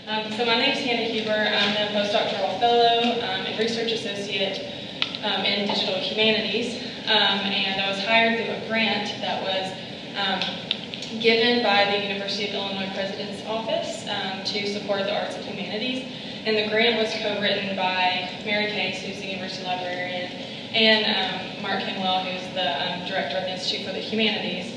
So my name is Hannah Huber. I'm a postdoctoral fellow and research associate in digital humanities. And I was hired through a grant that was given by the University of Illinois President's Office to support the arts and humanities. And the grant was co-written by Mary Case, who's the university librarian, and Mark Himwell, who's the director of the Institute for the Humanities.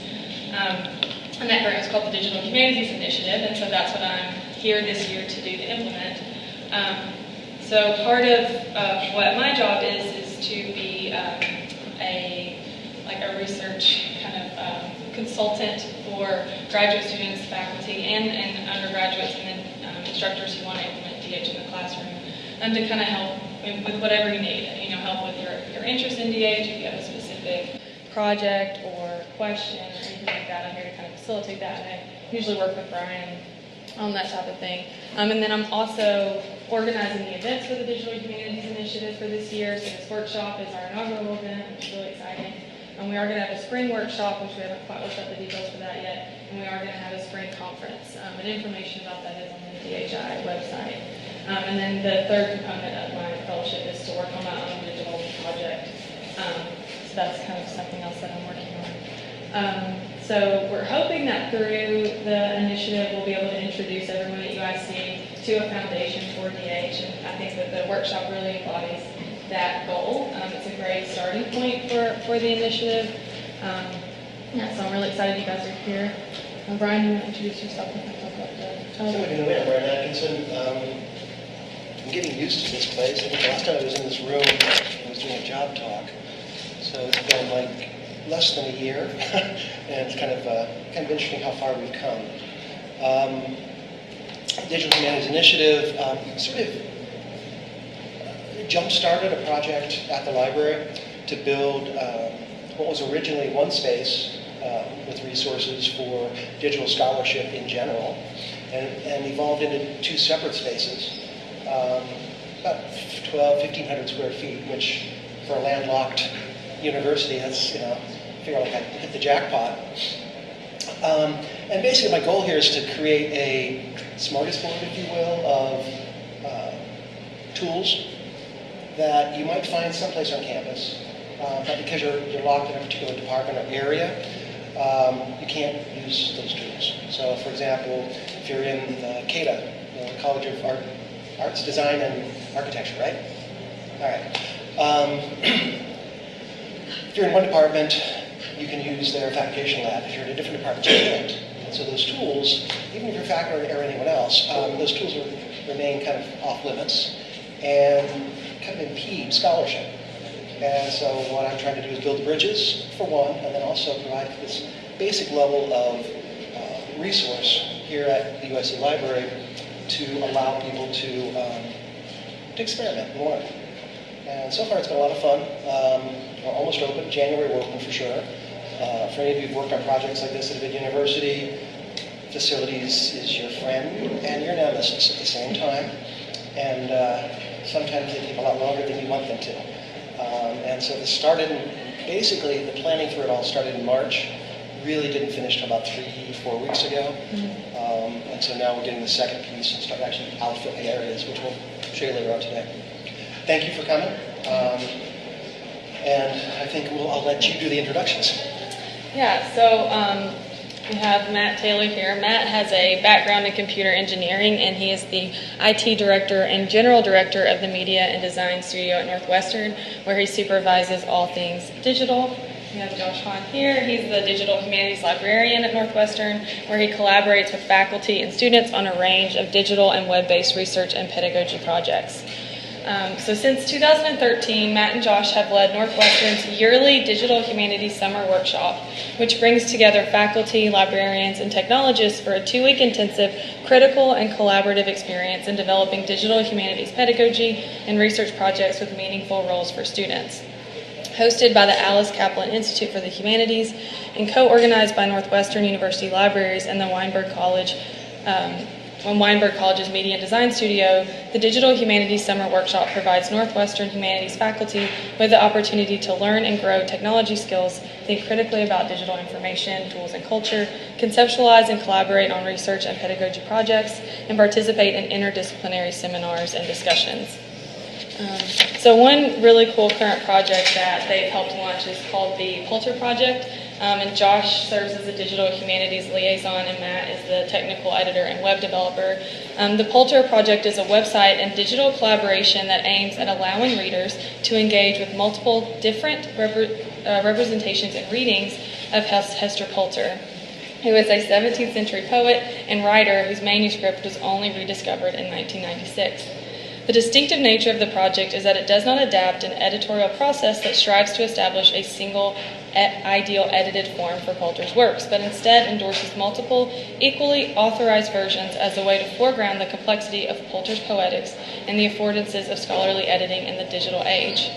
And that grant was called the Digital Humanities Initiative, and so that's what I'm here this year to do to implement. So part of what my job is to be a research kind of consultant for graduate students, faculty, and undergraduates, and then instructors who want to implement DH in the classroom, and to kind of help with whatever you need. Help with your interest in DH, if you have a specific project or question or anything like that. I'm here to kind of facilitate that, and I usually work with Brian on that type of thing. And then I'm also organizing the events for the Digital Humanities Initiative for this year. So this workshop is our inaugural event, which is really exciting. And we are going to have a spring workshop, which we haven't quite looked up the details for that yet. And we are going to have a spring conference. And information about that is on the DHI website. And then the third component of my fellowship is to work on my own digital project. So that's kind of something else that I'm working on. So we're hoping that through the initiative we'll be able to introduce everyone at UIC to a foundation for DH, and I think that the workshop really embodies that goal. It's a great starting point for the initiative. So I'm really excited you guys are here. Brian, you want to introduce yourself and talk about the So I'm Brian Atkinson. I'm getting used to this place. I think the last time I was in this room, I was doing a job talk. So it's been like less than a year, and it's kind of interesting how far we've come. Digital Humanities Initiative sort of jump-started a project at the library to build what was originally one space with resources for digital scholarship in general, and evolved into two separate spaces, about 1,500 square feet, which for a landlocked university, that's, I feel like I hit the jackpot. And basically my goal here is to create a smorgasbord, if you will, of tools that you might find someplace on campus, but because you're locked in a particular department or area, you can't use those tools. So for example, if you're in CADA, College of Arts, Design, and Architecture, right? All right. If you're in one department, you can use their fabrication lab. If you're in a different department, you can't. And so those tools, even if you're faculty or anyone else, those tools remain kind of off limits and kind of impede scholarship. And so what I'm trying to do is build the bridges, for one, and then also provide this basic level of resource here at the USC Library to allow people to experiment and learn. And so far it's been a lot of fun. We're almost open. January we're open for sure. For any of you who've worked on projects like this at a big university, facilities is your friend and your nemesis at the same time. And sometimes they take a lot longer than you want them to. And so this started, basically the planning for it all started in March. Really didn't finish until about 3-4 weeks ago. And so now we're getting the second piece and start actually outfit the areas, which we'll show you later on today. Thank you for coming. And I think I'll let you do the introductions. Yeah, so we have Matt Taylor here. Matt has a background in computer engineering, and he is the IT director and general director of the Media and Design Studio at Northwestern, where he supervises all things digital. We have Josh Honn here. He's the Digital Humanities Librarian at Northwestern, where he collaborates with faculty and students on a range of digital and web-based research and pedagogy projects. So since 2013, Matt and Josh have led Northwestern's yearly Digital Humanities Summer Workshop, which brings together faculty, librarians, and technologists for a 2-week intensive, critical, and collaborative experience in developing digital humanities pedagogy and research projects with meaningful roles for students. Hosted by the Alice Kaplan Institute for the Humanities and co-organized by Northwestern University Libraries and the Weinberg College Weinberg College's Media and Design Studio, the Digital Humanities Summer Workshop provides Northwestern Humanities faculty with the opportunity to learn and grow technology skills, think critically about digital information, tools, and culture, conceptualize and collaborate on research and pedagogy projects, and participate in interdisciplinary seminars and discussions. So one really cool current project that they've helped launch is called the Poulter Project. And Josh serves as the Digital Humanities Liaison, and Matt is the technical editor and web developer. The Poulter Project is a website and digital collaboration that aims at allowing readers to engage with multiple different representations and readings of Hester Poulter, who is a 17th century poet and writer whose manuscript was only rediscovered in 1996. The distinctive nature of the project is that it does not adapt an editorial process that strives to establish a single ideal edited form for Poulter's works, but instead endorses multiple, equally authorized versions as a way to foreground the complexity of Poulter's poetics and the affordances of scholarly editing in the digital age.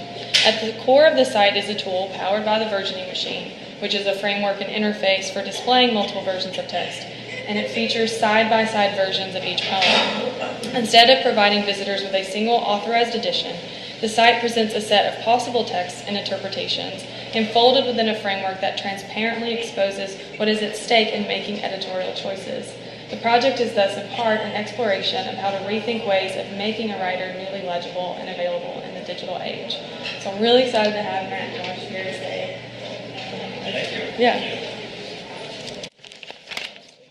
At the core of the site is a tool powered by the versioning machine, which is a framework and interface for displaying multiple versions of text, and it features side-by-side versions of each poem. Instead of providing visitors with a single authorized edition, the site presents a set of possible texts and interpretations, enfolded within a framework that transparently exposes what is at stake in making editorial choices. The project is thus in part an exploration of how to rethink ways of making a writer newly legible and available in the digital age. So I'm really excited to have Matt and Josh here today. Thank you. Yeah.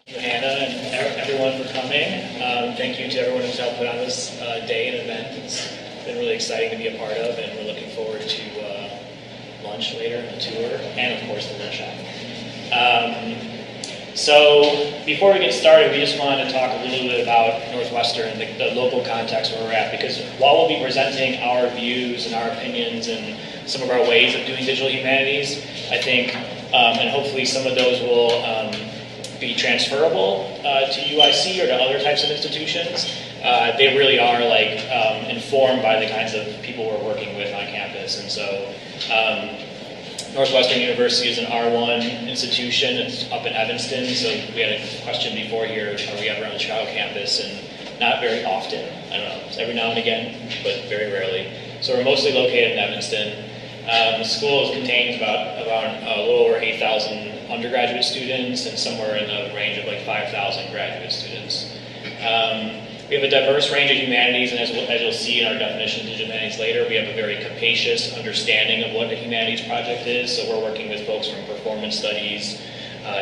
Hannah and everyone for coming. Thank you to everyone who's helped put on this day and event. It's been really exciting to be a part of, and we're looking forward to lunch later, the tour, and of course the workshop. So before we get started, we just wanted to talk a little bit about Northwestern, the local context where we're at, because while we'll be presenting our views and our opinions and some of our ways of doing digital humanities, I think, and hopefully some of those will be transferable to UIC or to other types of institutions. They really are informed by the kinds of people we're working with on campus. And so Northwestern University is an R1 institution. It's up in Evanston. So we had a question before here, are we ever on the Chicago campus? And not very often. I don't know, it's every now and again, but very rarely. So we're mostly located in Evanston. The school contains about a little over 8,000 undergraduate students and somewhere in the range of 5,000 graduate students. We have a diverse range of humanities, and as you'll see in our definition of digital humanities later, we have a very capacious understanding of what a humanities project is. So we're working with folks from performance studies,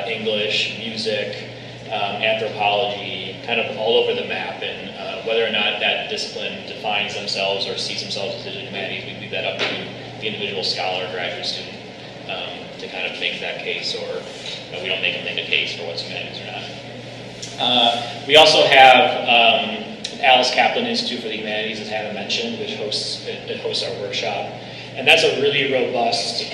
English, music, anthropology, kind of all over the map. And whether or not that discipline defines themselves or sees themselves as digital humanities, we leave that up to the individual scholar or graduate student to kind of make that case, or we don't make them make a case for what's humanities or not. We also have Alice Kaplan Institute for the Humanities, as Hannah mentioned, which hosts our workshop. And that's a really robust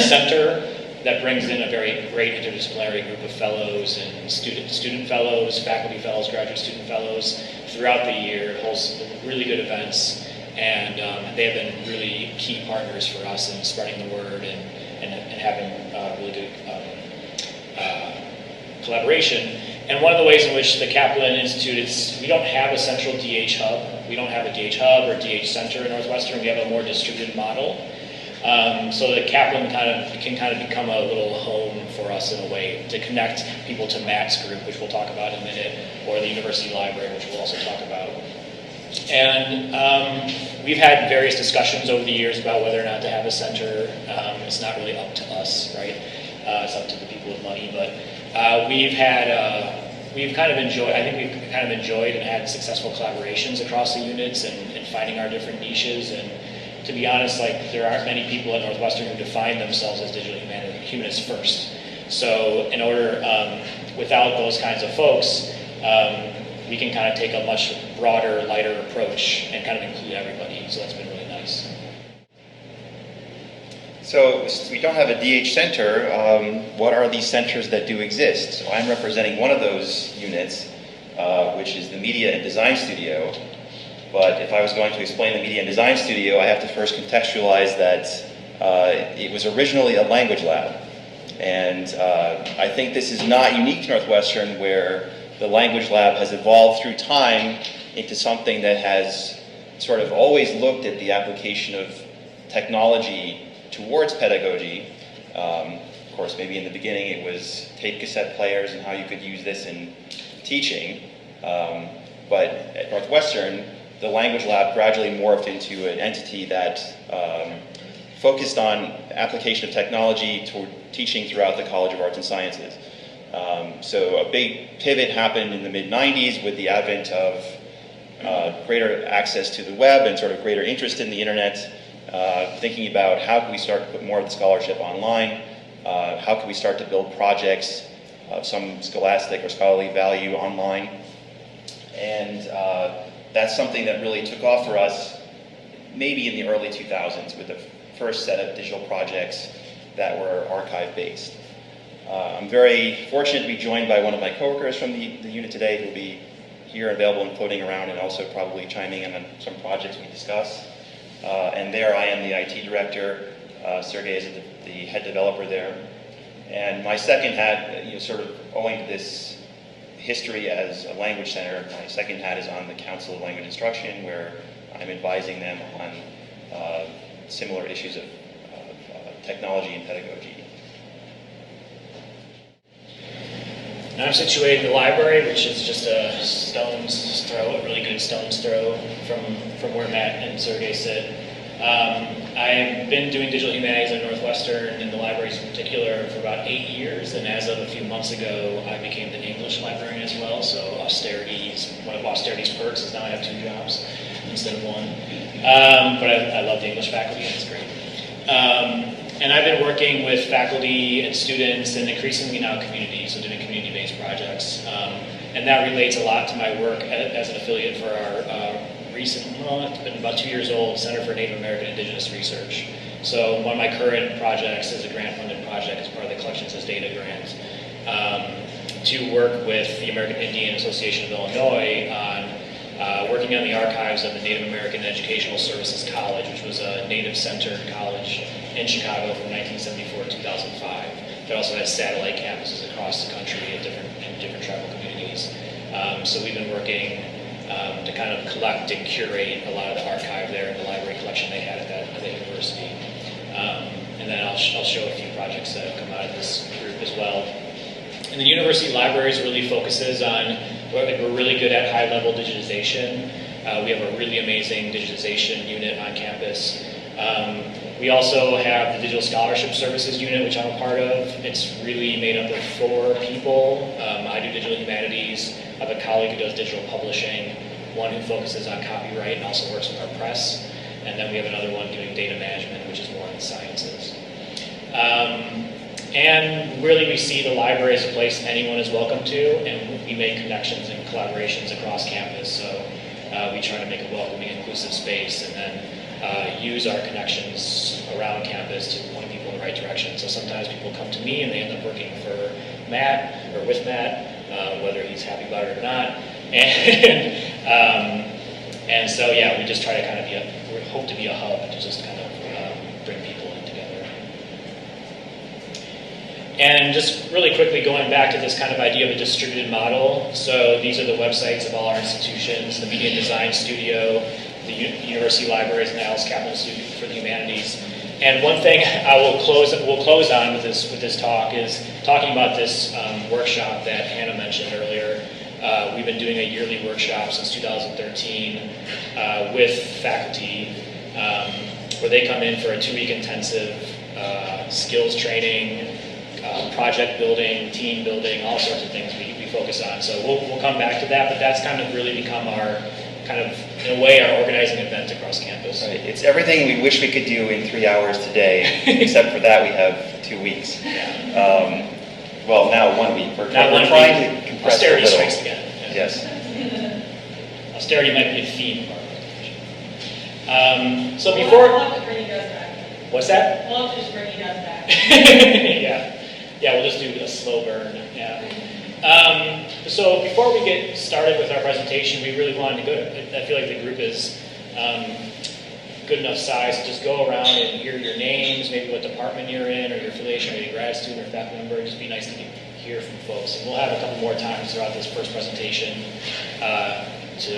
center that brings in a very great interdisciplinary group of fellows and student fellows, faculty fellows, graduate student fellows throughout the year. It holds really good events, and they have been really key partners for us in spreading the word and having really good collaboration. And one of the ways in which the Kaplan Institute is, we don't have a central DH hub. We don't have a DH hub or DH center in Northwestern. We have a more distributed model. So the Kaplan can become a little home for us in a way to connect people to Matt's group, which we'll talk about in a minute, or the university library, which we'll also talk about. And we've had various discussions over the years about whether or not to have a center. It's not really up to us, right? It's up to the people with money, but we've kind of enjoyed and had successful collaborations across the units and finding our different niches. And to be honest, there aren't many people at Northwestern who define themselves as digital humanists first. So in order, without those kinds of folks, we can kind of take a much broader, lighter approach and kind of include everybody. So that's been really nice. So we don't have a DH center. What are these centers that do exist? So I'm representing one of those units, which is the Media and Design Studio. But if I was going to explain the Media and Design Studio, I have to first contextualize that it was originally a language lab. And I think this is not unique to Northwestern, where the language lab has evolved through time into something that has sort of always looked at the application of technology towards pedagogy. Of course, maybe in the beginning it was tape cassette players and how you could use this in teaching. But at Northwestern, the language lab gradually morphed into an entity that focused on application of technology toward teaching throughout the College of Arts and Sciences. So a big pivot happened in the mid-90s with the advent of greater access to the web and sort of greater interest in the internet, thinking about how can we start to put more of the scholarship online, how can we start to build projects of some scholastic or scholarly value online. And that's something that really took off for us maybe in the early 2000s with the first set of digital projects that were archive-based. I'm very fortunate to be joined by one of my coworkers from the unit today who will be here available and floating around and also probably chiming in on some projects we discuss. And there I am the IT director. Sergey is the head developer there. And my second hat, sort of owing to this history as a language center, my second hat is on the Council of Language Instruction, where I'm advising them on similar issues of technology and pedagogy. Now I'm situated in the library, which is just a stone's throw, a really good stone's throw from where Matt and Sergey sit. I've been doing digital humanities at Northwestern, in the libraries in particular, for about 8 years, and as of a few months ago, I became the English librarian as well, so one of austerity's perks is now I have 2 jobs instead of 1. But I love the English faculty, and it's great. And I've been working with faculty and students, and increasingly now community, so doing community-based projects. And that relates a lot to my work as an affiliate for our it's been about 2 years old, Center for Native American Indigenous Research. So one of my current projects is a grant-funded project as part of the Collections as Data grant to work with the American Indian Association of Illinois on working on the archives of the Native American Educational Services College, which was a Native-centered college in Chicago from 1974 to 2005. That also has satellite campuses across the country in different tribal communities. So we've been working to kind of collect and curate a lot of the archive there in the library collection they had at the university. And then I'll show a few projects that have come out of this group as well. And the university libraries really focuses on, we're really good at high-level digitization. We have a really amazing digitization unit on campus. We also have the Digital Scholarship Services unit, which I'm a part of. It's really made up of 4 people. I do digital humanities. I have a colleague who does digital publishing, one who focuses on copyright and also works with our press. And then we have another one doing data management, which is more in the sciences. And really we see the library as a place anyone is welcome to, and we make connections and collaborations across campus. So we try to make a welcoming, inclusive space, and then use our connections around campus to point people in the right direction. So sometimes people come to me and they end up working for Matt or with Matt, whether he's happy about it or not. And so yeah, we just try to kind of we hope to be a hub to just kind of bring people in together. And just really quickly going back to this kind of idea of a distributed model. So these are the websites of all our institutions: the Media and Design Studio, the University Libraries, and the Alice Kaplan Institute for the Humanities. And one thing we'll close on with this talk is talking about this workshop that Hannah mentioned earlier. We've been doing a yearly workshop since 2013 with faculty where they come in for a 2-week intensive skills training, project building, team building, all sorts of things we focus on. So we'll come back to that, but that's kind of really become our in a way, our organizing event across campus. Right. It's everything we wish we could do in 3 hours today, except for that we have 2 weeks. Yeah. Well, now 1 week. We're trying to compress austerity a little. strikes again. Yes. Austerity might be a theme of our presentation. So before... We'll have to bring you guys back. What's that? We'll have to just bring you guys back. Yeah, we'll just do a slow burn. Yeah. So before we get started with our presentation, we really wanted to go. I feel like the group is good enough size to just go around and hear your names, maybe what department you're in, or your affiliation, maybe grad student or faculty member. It'd just be nice to hear hear from folks. And we'll have a couple more times throughout this first presentation to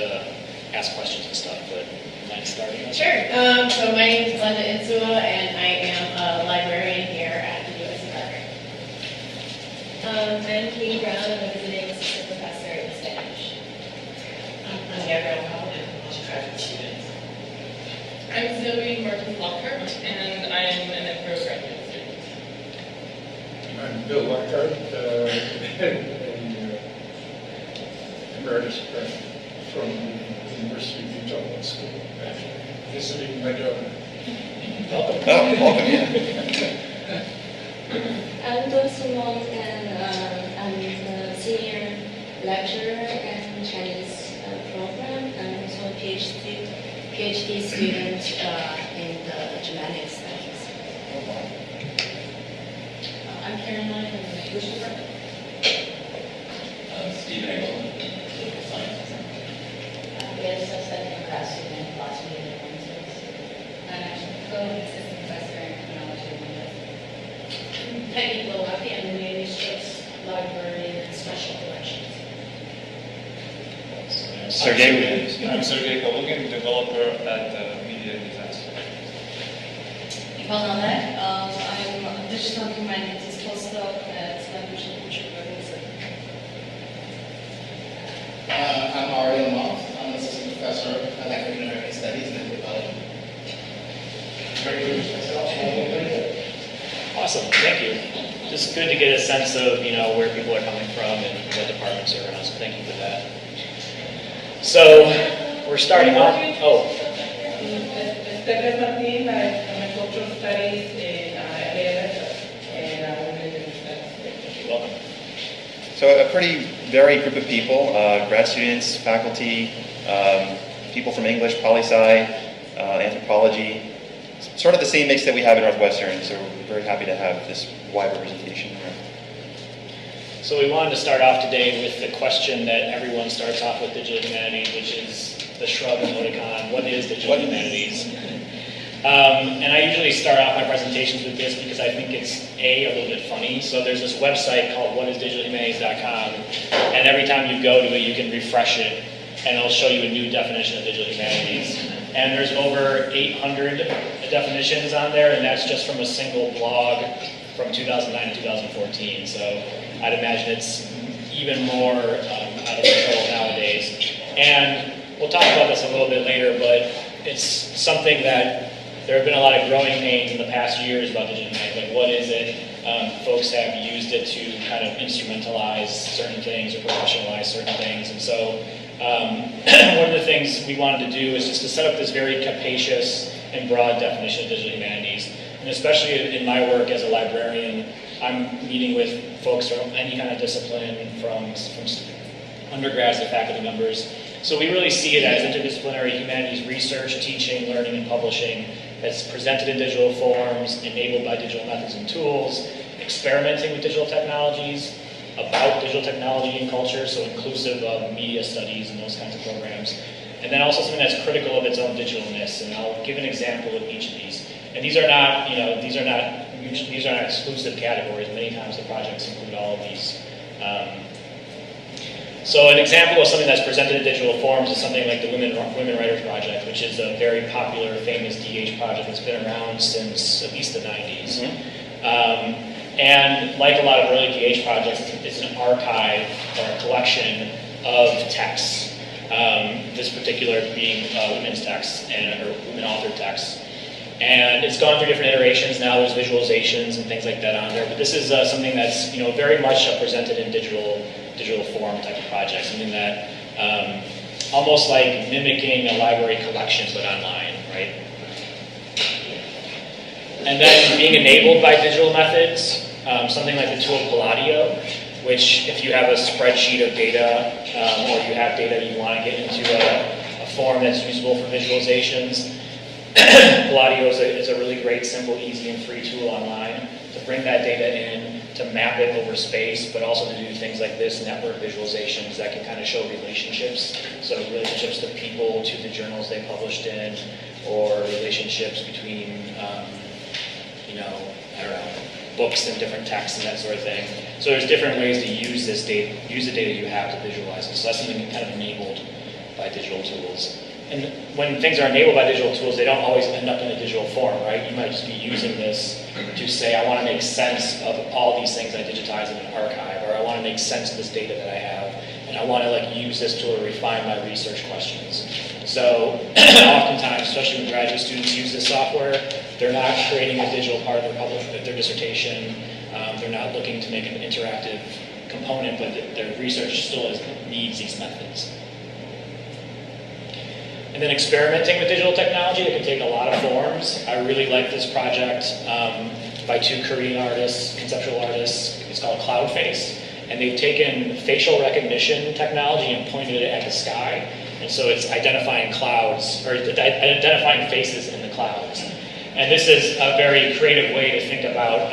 ask questions and stuff, but mind starting? Sure. So my name is Glenda Insua, and I am a librarian here at the USC Library. I'm Katie Brown. I'm a visiting assistant professor in Spanish. I'm Gabrielle Powell, and I'm a graduate student. I'm Zoe Martin Lockhart, and I am an Edinburgh graduate student. I'm Bill Lockhart, emeritus professor from the University of Utah Law School, visiting my daughter. Welcome. Oh, welcome, yeah. I'm Dong Long, and I'm the senior lecturer in Chinese program, and also a PhD student in the Germanic studies. I'm Caroline from the English department. Stephen Engel, political science. Yes, I studied in class student in philosophy and linguistics. And I'm co-assistant professor in criminology and linguistics. Technical at the manuscripts, library, and special collections. Sergey. I'm Sergey Kalugin, developer at Media Design. Ivana Lek, I'm a digital humanities postdoc at Language and Culture Organization. I'm Ariel Moss. I'm an assistant professor at African American Studies and Anthropology. Awesome, thank you. Just good to get a sense of, where people are coming from and what departments are around, so thank you for that. So, we're starting off, Stephen Martin, I'm a cultural studies in LALS and welcome. So a pretty varied group of people, grad students, faculty, people from English, poli-sci, anthropology, sort of the same mix that we have at Northwestern, so we're very happy to have this wide representation here. So we wanted to start off today with the question that everyone starts off with digital humanities, which is the shrug emoticon. What is digital humanities? And I usually start off my presentations with this because I think it's a little bit funny. So there's this website called whatisdigitalhumanities.com, and every time you go to it, you can refresh it, and it'll show you a new definition of digital humanities. And there's over 800 definitions on there, and that's just from a single blog from 2009 to 2014. So I'd imagine it's even more out of control nowadays. And we'll talk about this a little bit later, but it's something that there have been a lot of growing pains in the past years about digital humanities. Like, what is it? Folks have used it to kind of instrumentalize certain things or professionalize certain things. And so one of the things we wanted to do is just to set up this very capacious and broad definition of digital humanities. And especially in my work as a librarian, I'm meeting with folks from any kind of discipline, from undergrads to faculty members. So we really see it as interdisciplinary humanities research, teaching, learning, and publishing that's presented in digital forms, enabled by digital methods and tools, experimenting with digital technologies, about digital technology and culture, so inclusive of media studies and those kinds of programs. And then also something that's critical of its own digitalness, and I'll give an example of each of these. And these are not, these are not exclusive categories. Many times the projects include all of these. So an example of something that's presented in digital forms is something like the Women Writers Project, which is a very popular, famous DH project that's been around since at least the 90s. Mm-hmm. And like a lot of early DH projects, it's an archive or a collection of texts. This particular being women's texts or women-authored texts. And it's gone through different iterations. Now there's visualizations and things like that on there. But this is something that's very much presented in digital form type of project. Something that almost like mimicking a library collection but online, right? And then being enabled by digital methods, something like the tool Palladio, which if you have a spreadsheet of data or you have data you want to get into a form that's usable for visualizations, Palladio is a really great, simple, easy, and free tool online to bring that data in, to map it over space, but also to do things like this, network visualizations that can kind of show relationships. So relationships to people, to the journals they published in, or relationships between, I don't know, books and different texts and that sort of thing. So there's different ways to use this data, use the data you have to visualize it. So that's something kind of enabled by digital tools. And when things are enabled by digital tools, they don't always end up in a digital form, right? You might just be using this to say, I want to make sense of all these things I digitize in an archive, or I want to make sense of this data that I have, and I want to like use this tool to refine my research questions. So oftentimes, especially when graduate students use this software, they're not creating a digital part of their dissertation. They're not looking to make an interactive component, but their research still needs these methods. And then experimenting with digital technology, it can take a lot of forms. I really like this project by two Korean artists, conceptual artists. It's called Cloudface. And they've taken facial recognition technology and pointed it at the sky. And so it's identifying clouds, or identifying faces in the clouds. And this is a very creative way to think about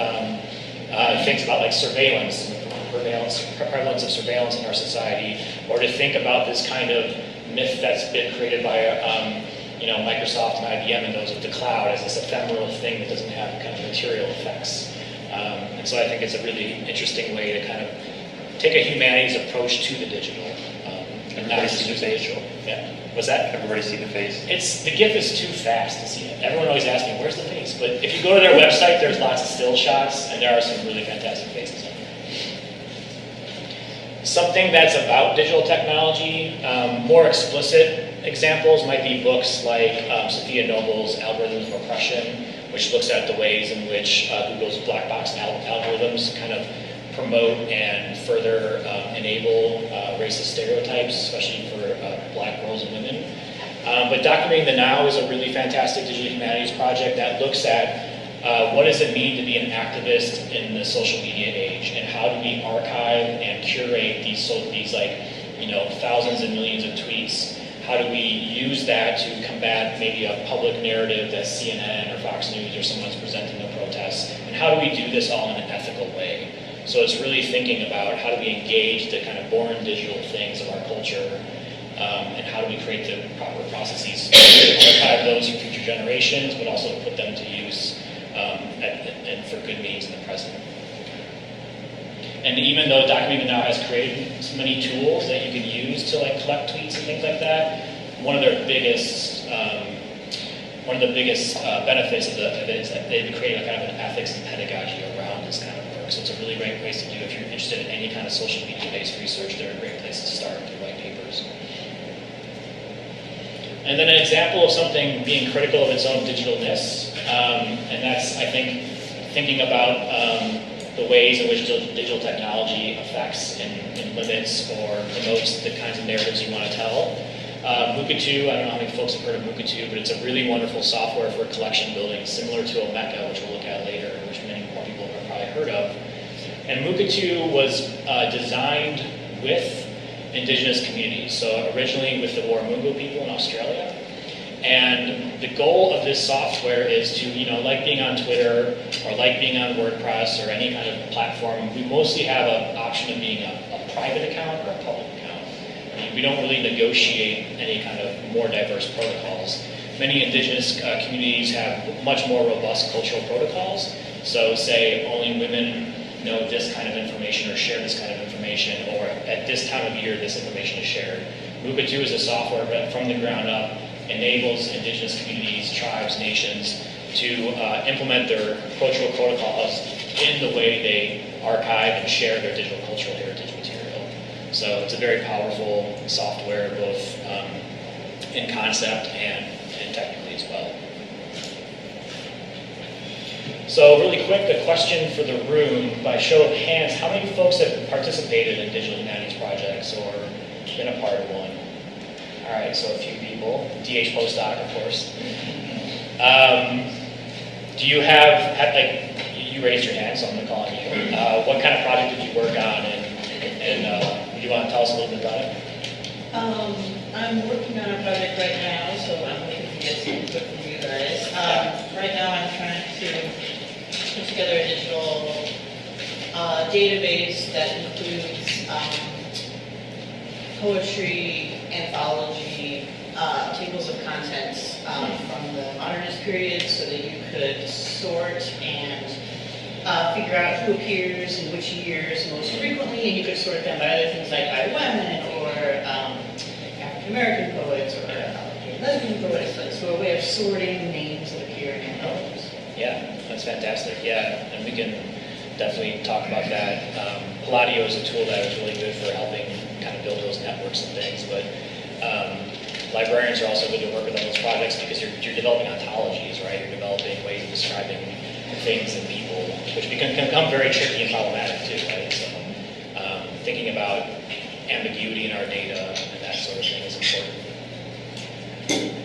things about like surveillance, prevalence of surveillance in our society, or to think about this kind of myth that's been created by Microsoft and IBM and those of the cloud as this ephemeral thing that doesn't have kind of material effects. And so I think it's a really interesting way to kind of take a humanities approach to the digital. And not just the digital. Yeah. What's that? Everybody see the face? The GIF is too fast to see it. Everyone always asks me, where's the face? But if you go to their website, there's lots of still shots, and there are some really fantastic faces on there. Something that's about digital technology, more explicit examples might be books like Sophia Noble's Algorithms of Oppression, which looks at the ways in which Google's black box algorithms kind of promote and further enable racist stereotypes, especially for black girls and women. But Documenting the Now is a really fantastic digital humanities project that looks at what does it mean to be an activist in the social media age, and how do we archive and curate these thousands and millions of tweets? How do we use that to combat maybe a public narrative that CNN or Fox News or someone's presenting a protest? And how do we do this all in an ethical way? So it's really thinking about how do we engage the kind of born digital things of our culture, and how do we create the proper processes to archive those for future generations, but also put them to use and for good means in the present. And even though Documenting Now has created so many tools that you can use to like collect tweets and things like that, one of the biggest benefits of it is that they've created a kind of an ethics and pedagogy around this kind of work. So it's a really great place to do if you're interested in any kind of social media-based research. They're a great place to start to write papers. And then an example of something being critical of its own digitalness, and that's, I think, thinking about the ways in which digital technology affects and limits or promotes the kinds of narratives you want to tell. Moocachu, I don't know how many folks have heard of Moocachu, but it's a really wonderful software for collection building, similar to Omeka, which we'll look at later, which many more people have probably heard of. And Moocachu was designed with indigenous communities, so originally with the Waramungu people in Australia. And the goal of this software is to, like being on Twitter or like being on WordPress or any kind of platform, we mostly have an option of being a private account or a public account. I mean, we don't really negotiate any kind of more diverse protocols. Many indigenous communities have much more robust cultural protocols. So say only women know this kind of information or share this kind of information, or at this time of year this information is shared. Moocachu is a software that from the ground up enables indigenous communities, tribes, nations to implement their cultural protocols in the way they archive and share their digital cultural heritage material. So it's a very powerful software, both in concept and technically as well. So really quick, a question for the room. By show of hands, how many folks have participated in digital humanities projects or been a part of one? All right, so a few people. DH postdoc, of course. Do you have, you raised your hand, so I'm going to call on you. What kind of project did you work on, and do you want to tell us a little bit about it? I'm working on a project right now, so I'm looking to get some input from you guys. Right now I'm trying to put together a digital database that includes poetry, anthology, tables of contents from the modernist period, so that you could sort and figure out who appears in which years most frequently, and you could sort them by other things like by women or African American poets or lesbian poets. So a way of sorting names that appear in poems. Yeah, that's fantastic. Yeah, and we can definitely talk about that. Palladio is a tool that is really good for helping kind of build those networks and things, but librarians are also good to work with on those projects because you're developing ontologies, right? You're developing ways of describing things and people, which can become very tricky and problematic too, right? So thinking about ambiguity in our data and that sort of thing is important.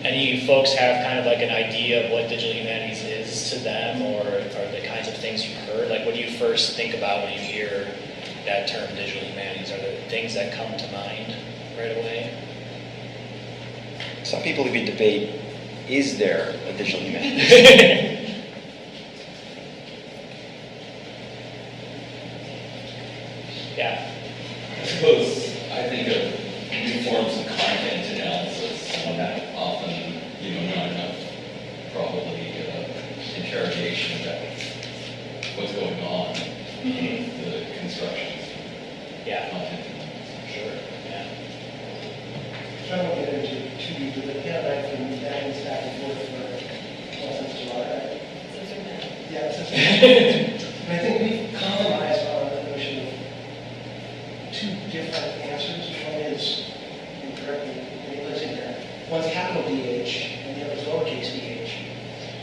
Any folks have kind of like an idea of what digital humanities is to them, or the kinds of things you've heard? Like, what do you first think about when you hear that term digital humanities? Are there things that come to mind right away? Some people even debate, is there a digital humanities? Yeah. I suppose I think of new forms of content analysis. Often, not enough probably interrogation about what's going on in the constructions. Yeah. Content. Sure. Yeah. I don't want to get into too deep, but Ken and I have been back and forth since July, right? Yeah, and I think we've compromised on the notion of two different answers. One is, incorrectly, here. One's capital DH, and the other is lowercase dh.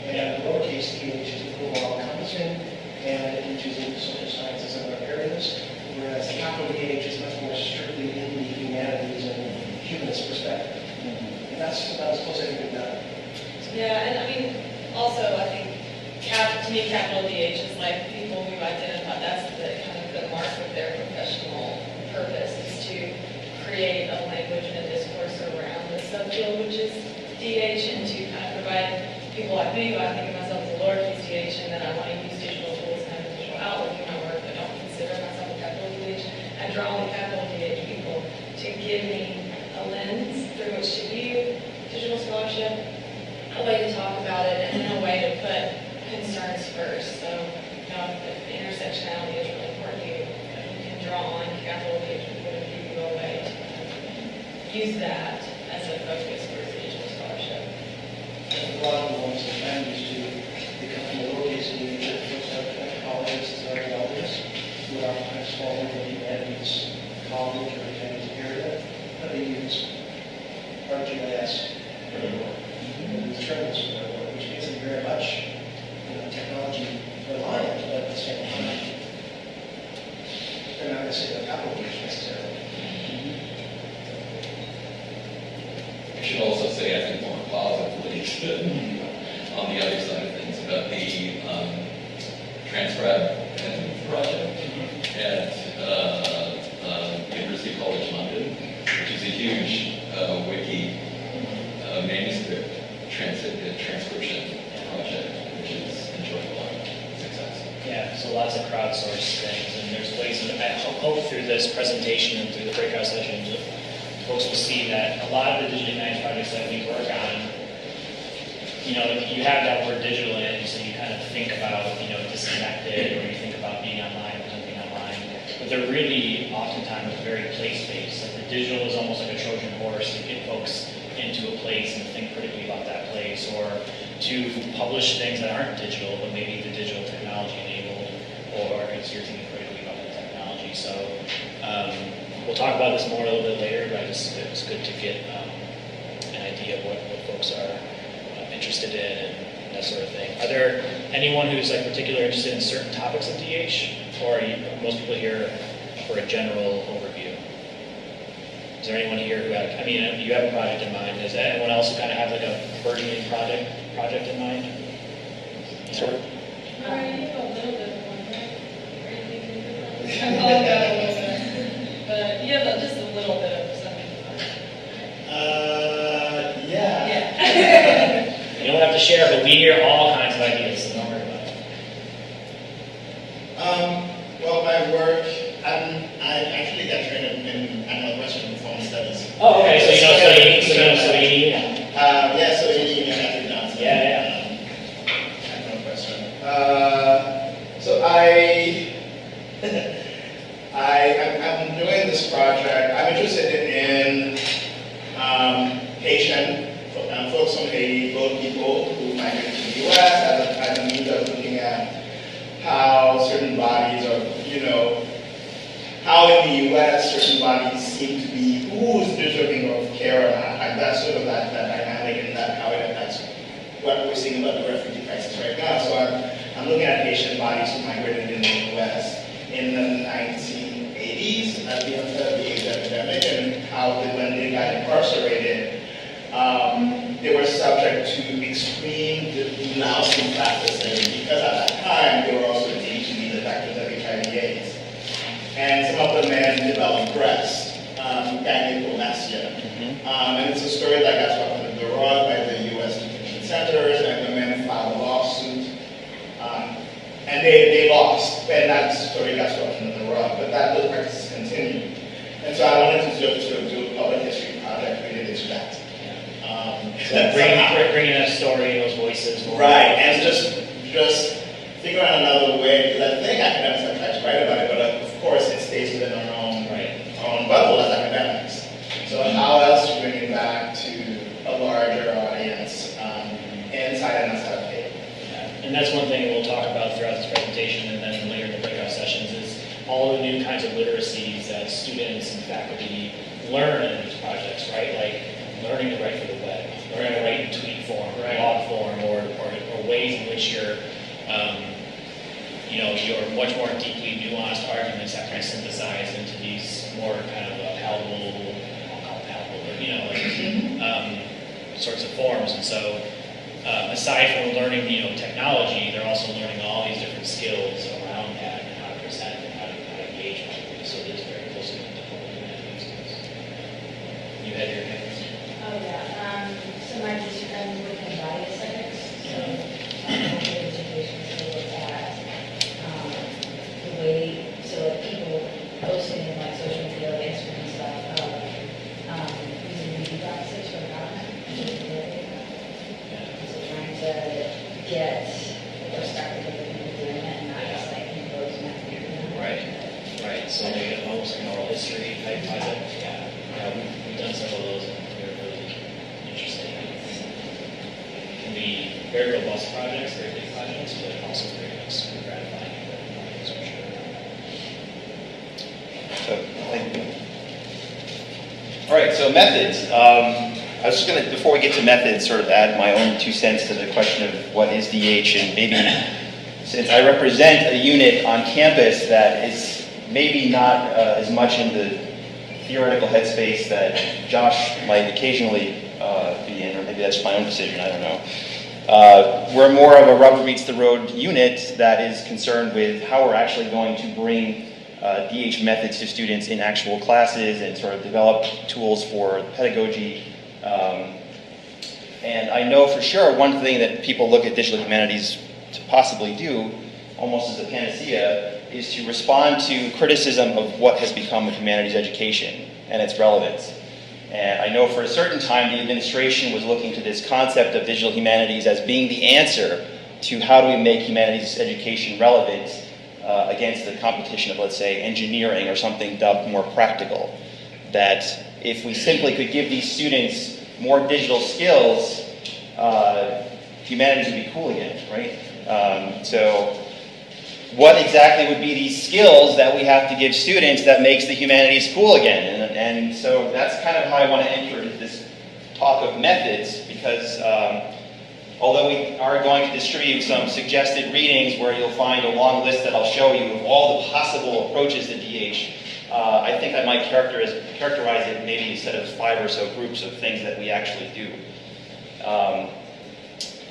And the lowercase dh is a little more encompassing, and it reaches into social sciences and other areas, whereas the capital DH is much more strictly in the humanities and humanist perspective. And that's about as close as I can get. Yeah, and I mean, also, I think, to me, capital DH is like people we've identified, that's the kind of the mark of their professional purpose, is to create a language and a discourse around the subfield, which is DH, and to kind of provide people like me, who I think of myself as a lowercase DH, and then I want to use digital tools, kind of digital outlook in my work, but don't consider myself a capital DH. I draw on the capital DH people to give me a lens through which to view digital scholarship, a way to talk about it, and then a way to put concerns first. So, the intersectionality is really important. You can draw on capital DH people to give you a way to use that as a focus for digital scholarship. And a lot of the ones that I'm used to, they come from the lowercase dh, folks like anthropologists and archaeologists, who are kind of small in the humanities college or humanities area, but they use ArcGIS for their work, and use trends for their work, which makes it very much technology reliant, but at the same time, they're not going to say the capital DH necessarily. I should also say, I think more positively, on the other side of things, about the Transcribe project at University College London, which is a huge wiki manuscript transcription project, which is enjoying a lot of success. Yeah, so lots of crowdsourced things, and there's ways, and I hope through this presentation and through the breakout sessions, folks will see that a lot of the digital humanities projects that we work on, you have that word digital in it, so you kind of think about, disconnected, or you think about being online or something online, but they're really oftentimes very place-based. Like the digital is almost like a Trojan horse to get folks into a place and think critically about that place, or to publish things that aren't digital, but maybe the digital technology enabled, or because you're thinking critically about the technology. So we'll talk about this more a little bit later, but it's good to get an idea of what folks are interested in and that sort of thing. Are there anyone who's particularly interested in certain topics of DH, or are most people here for a general overview? Is there anyone here who you have a project in mind? Does anyone else who kind of have a burgeoning project in mind? Sure. All right, you have a little bit of one, right? Or anything? I call it that a little bit. But you have just a little bit of something. Yeah. Yeah. You don't have to share, but we hear all kinds of ideas, so don't worry about it. Well, my work, I actually got trained in Northwestern Performance Studies. Oh, okay, so you know study. Yeah, so you have to dance. Yeah. At Northwestern. So I US as a means of looking at how certain bodies are, how in the US certain bodies seem to be who's deserving of care or not. And that's sort of that dynamic and that how it impacts what we're seeing about the refugee crisis right now. So I'm looking at Haitian bodies who migrated in the US in the 1980s at the onset of the AIDS epidemic, and how when they got incarcerated, they were subject to extreme denouncing practices because at that time they were also deemed to be the factors of HIV/AIDS. And some of the men developed breast, gynecomastia. And it's a story that got swept under the rug by the US detention centers, and the men filed a lawsuit. And they lost, and that story got swept under the rug, but those practices continued. And so I wanted to sort of do a public history project related to that. So bringing that story, those voices. Right, and just figure out another way, because I think academics have tried to write about it, but of course it stays within our own bubble as academics. So how else to bring it back to a larger audience inside and outside of Haiti? And that's one thing we'll talk about throughout this presentation and then later in the breakout sessions is all the new kinds of literacies that students and faculty learn in these projects, right? Like learning to write for the web, learning to write in tweet form, blog form, or ways in which you're, your much more deeply nuanced arguments that kind of synthesize into these more kind of palatable, I'll call it palatable, sorts of forms. And so, aside from learning, technology, they're also learning all these different skills around that and how to present and how to engage with. So it is very closely linked to public humanities. You had your hands. Oh, yeah. So my discipline within body aesthetics. So education to look at the way, so like people posting in like social media, like Instagram and stuff, using beauty practices for empowerment. So trying to get the perspective of the people doing it and not just like impose my Right. So maybe almost an oral history type project. Yeah, we've done several of those and they're really interesting. It can be very robust projects, very big projects, but also very gratifying projects for sure. So, thank you. All right, so methods. I was just going to, before we get to methods, sort of add my own 2 cents to the question of what is DH, and maybe since I represent a unit on campus that is maybe not as much in the theoretical headspace that Josh might occasionally be in, or maybe that's my own decision, I don't know. We're more of a rubber meets the road unit that is concerned with how we're actually going to bring DH methods to students in actual classes and sort of develop tools for pedagogy. And I know for sure one thing that people look at digital humanities to possibly do, almost as a panacea, is to respond to criticism of what has become of humanities education and its relevance. And I know for a certain time the administration was looking to this concept of digital humanities as being the answer to how do we make humanities education relevant against the competition of, let's say, engineering or something dubbed more practical. That if we simply could give these students more digital skills, humanities would be cool again, right? So what exactly would be these skills that we have to give students that makes the humanities cool again? And so that's kind of how I want to enter into this talk of methods, because although we are going to distribute some suggested readings where you'll find a long list that I'll show you of all the possible approaches to DH, I think I might characterize it maybe instead of 5 or so groups of things that we actually do.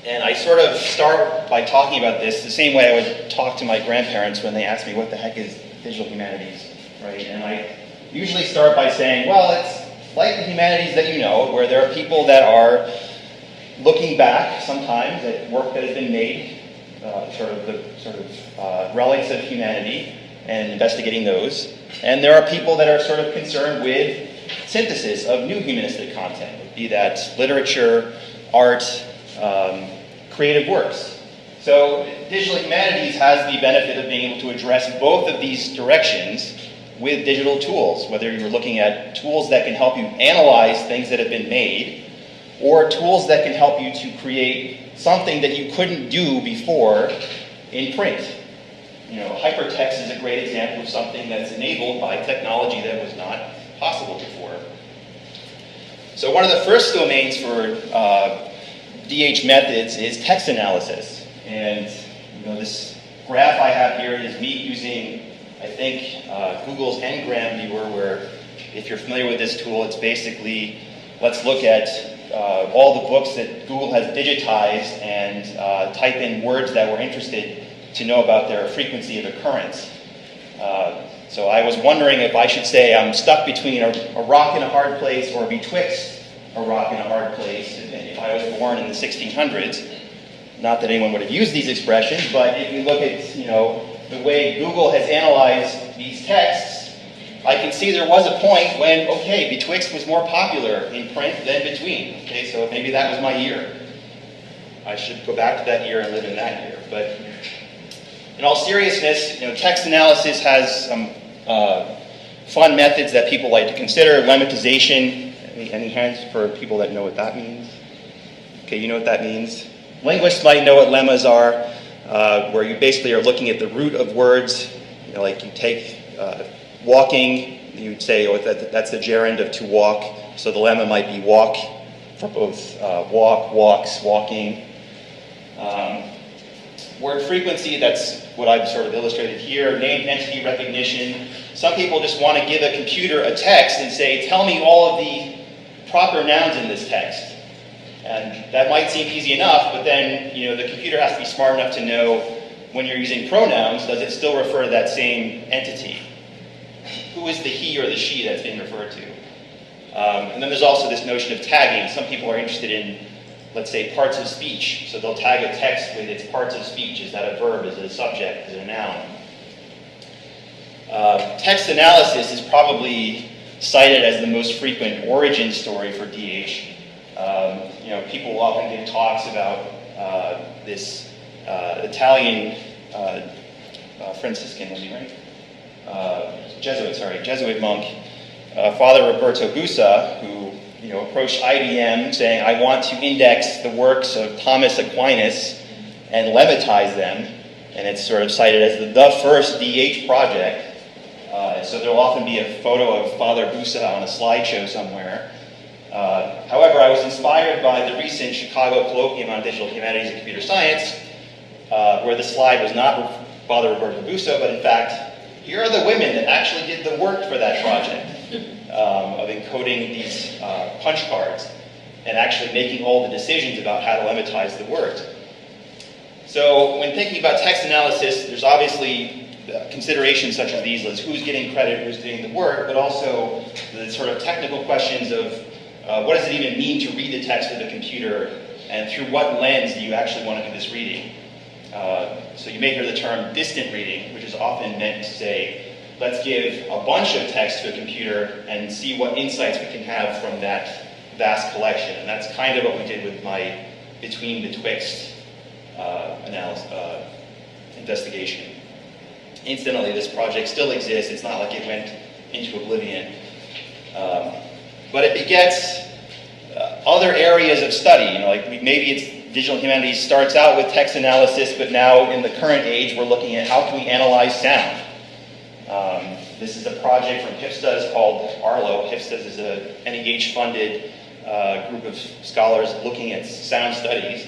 And I sort of start by talking about this the same way I would talk to my grandparents when they asked me what the heck is digital humanities, right? And I usually start by saying, well, it's like the humanities that you know, where there are people that are looking back sometimes at work that has been made, relics of humanity, and investigating those. And there are people that are sort of concerned with synthesis of new humanistic content, be that literature, art, creative works. So digital humanities has the benefit of being able to address both of these directions with digital tools, whether you're looking at tools that can help you analyze things that have been made, or tools that can help you to create something that you couldn't do before in print. You know, hypertext is a great example of something that's enabled by technology that was not possible before. So one of the first domains for DH methods is text analysis. And you know, this graph I have here is me using, I think, Google's Ngram viewer, where if you're familiar with this tool, it's basically, let's look at all the books that Google has digitized and type in words that we're interested to know about their frequency of occurrence. So I was wondering if I should say I'm stuck between a rock and a hard place or betwixt a rock and a hard place. And if I was born in the 1600s, not that anyone would have used these expressions, but if you look at, you know, the way Google has analyzed these texts, I can see there was a point when, okay, betwixt was more popular in print than between. Okay, so maybe that was my year. I should go back to that year and live in that year. But in all seriousness, you know, text analysis has some fun methods that people like to consider. Lemmatization. Any hands for people that know what that means? Okay, you know what that means. Linguists might know what lemmas are, where you basically are looking at the root of words. You know, like you take walking, you'd say, oh, that's the gerund of to walk. So the lemma might be walk for both walk, walks, walking. Word frequency, that's what I've sort of illustrated here. Named entity recognition. Some people just want to give a computer a text and say, tell me all of the proper nouns in this text. And that might seem easy enough, but then, you know, the computer has to be smart enough to know when you're using pronouns, does it still refer to that same entity? Who is the he or the she that's being referred to? And then there's also this notion of tagging. Some people are interested in, let's say, parts of speech. So they'll tag a text with its parts of speech. Is that a verb? Is it a subject? Is it a noun? Text analysis is probably cited as the most frequent origin story for DH. You know, people often give talks about this Italian Franciscan, right? Jesuit monk, Father Roberto Bussa, who, you know, approached IBM saying, I want to index the works of Thomas Aquinas and lemmatize them. And it's sort of cited as the first DH project. So there'll often be a photo of Father Bussa on a slideshow somewhere. However, I was inspired by the recent Chicago Colloquium on Digital Humanities and Computer Science, where the slide was not Father Roberto Bussa, but in fact, here are the women that actually did the work for that project of encoding these punch cards and actually making all the decisions about how to lemmatize the word. So when thinking about text analysis, there's obviously considerations such as these, as who's getting credit, who's doing the work, but also the sort of technical questions of what does it even mean to read the text with a computer, and through what lens do you actually want to do this reading? So you may hear the term distant reading, which is often meant to say, let's give a bunch of text to a computer and see what insights we can have from that vast collection. And that's kind of what we did with my between-betwixt investigation. Incidentally, this project still exists. It's not like it went into oblivion. But it begets other areas of study. You know, like maybe it's digital humanities starts out with text analysis, but now in the current age, we're looking at how can we analyze sound. This is a project from HIFSTAS called ARLO. HIFSTAS is a NEH-funded group of scholars looking at sound studies,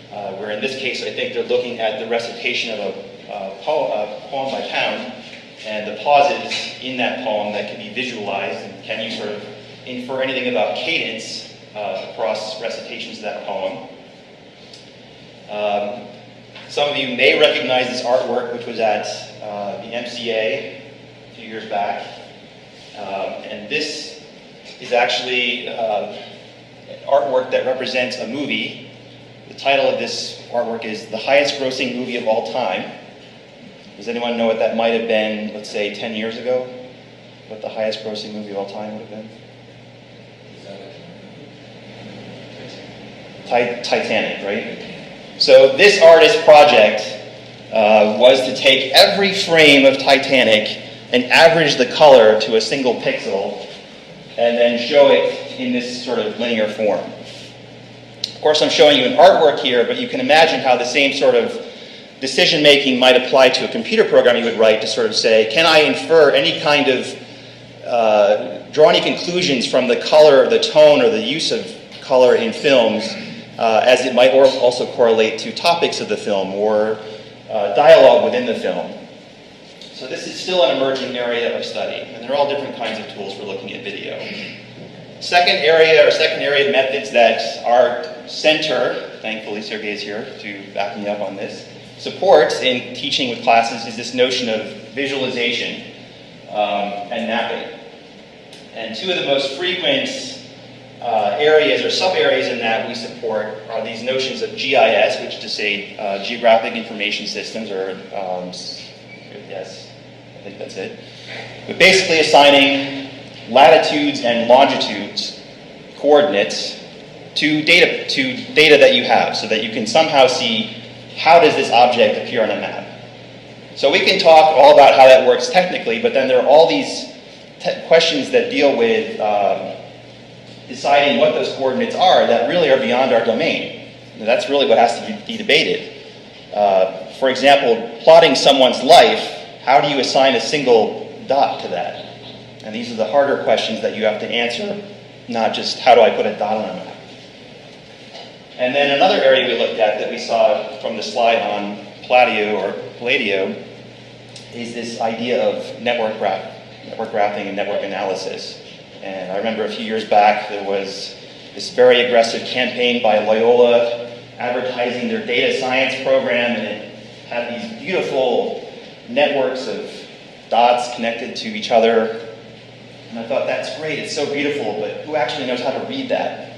where in this case, I think they're looking at the recitation of a poem by Pound, and the pauses in that poem that can be visualized, and can you sort of infer anything about cadence across recitations of that poem. Some of you may recognize this artwork, which was at the MCA a few years back. And this is actually artwork that represents a movie. The title of this artwork is The Highest Grossing Movie of All Time. Does anyone know what that might have been, let's say, 10 years ago? What the highest grossing movie of all time would have been? Titanic, right? So this artist project was to take every frame of Titanic and average the color to a single pixel and then show it in this sort of linear form. course, I'm showing you an artwork here, but you can imagine how the same sort of decision-making might apply to a computer program you would write to sort of say, can I infer any kind of, draw any conclusions from the color, the tone, or the use of color in films, as it might also correlate to topics of the film or dialogue within the film. So this is still an emerging area of study, and there are all different kinds of tools for looking at video. Second area of methods that our center, thankfully Sergey is here to back me up on this, supports in teaching with classes is this notion of visualization and mapping. And two of the most frequent areas or sub-areas in that we support are these notions of GIS, which is to say Geographic Information Systems, or yes, I think that's it. But basically assigning latitudes and longitudes, coordinates, to data that you have, so that you can somehow see how does this object appear on a map. So we can talk all about how that works technically, but then there are all these questions that deal with deciding what those coordinates are that really are beyond our domain. And that's really what has to be debated. For example, plotting someone's life, how do you assign a single dot to that? And these are the harder questions that you have to answer, not just how do I put a dot on a map. And then another area we looked at that we saw from the slide on Palladio is this idea of network graphing and network analysis. And I remember a few years back there was this very aggressive campaign by Loyola advertising their data science program, and it had these beautiful networks of dots connected to each other. And I thought, that's great, it's so beautiful, but who actually knows how to read that?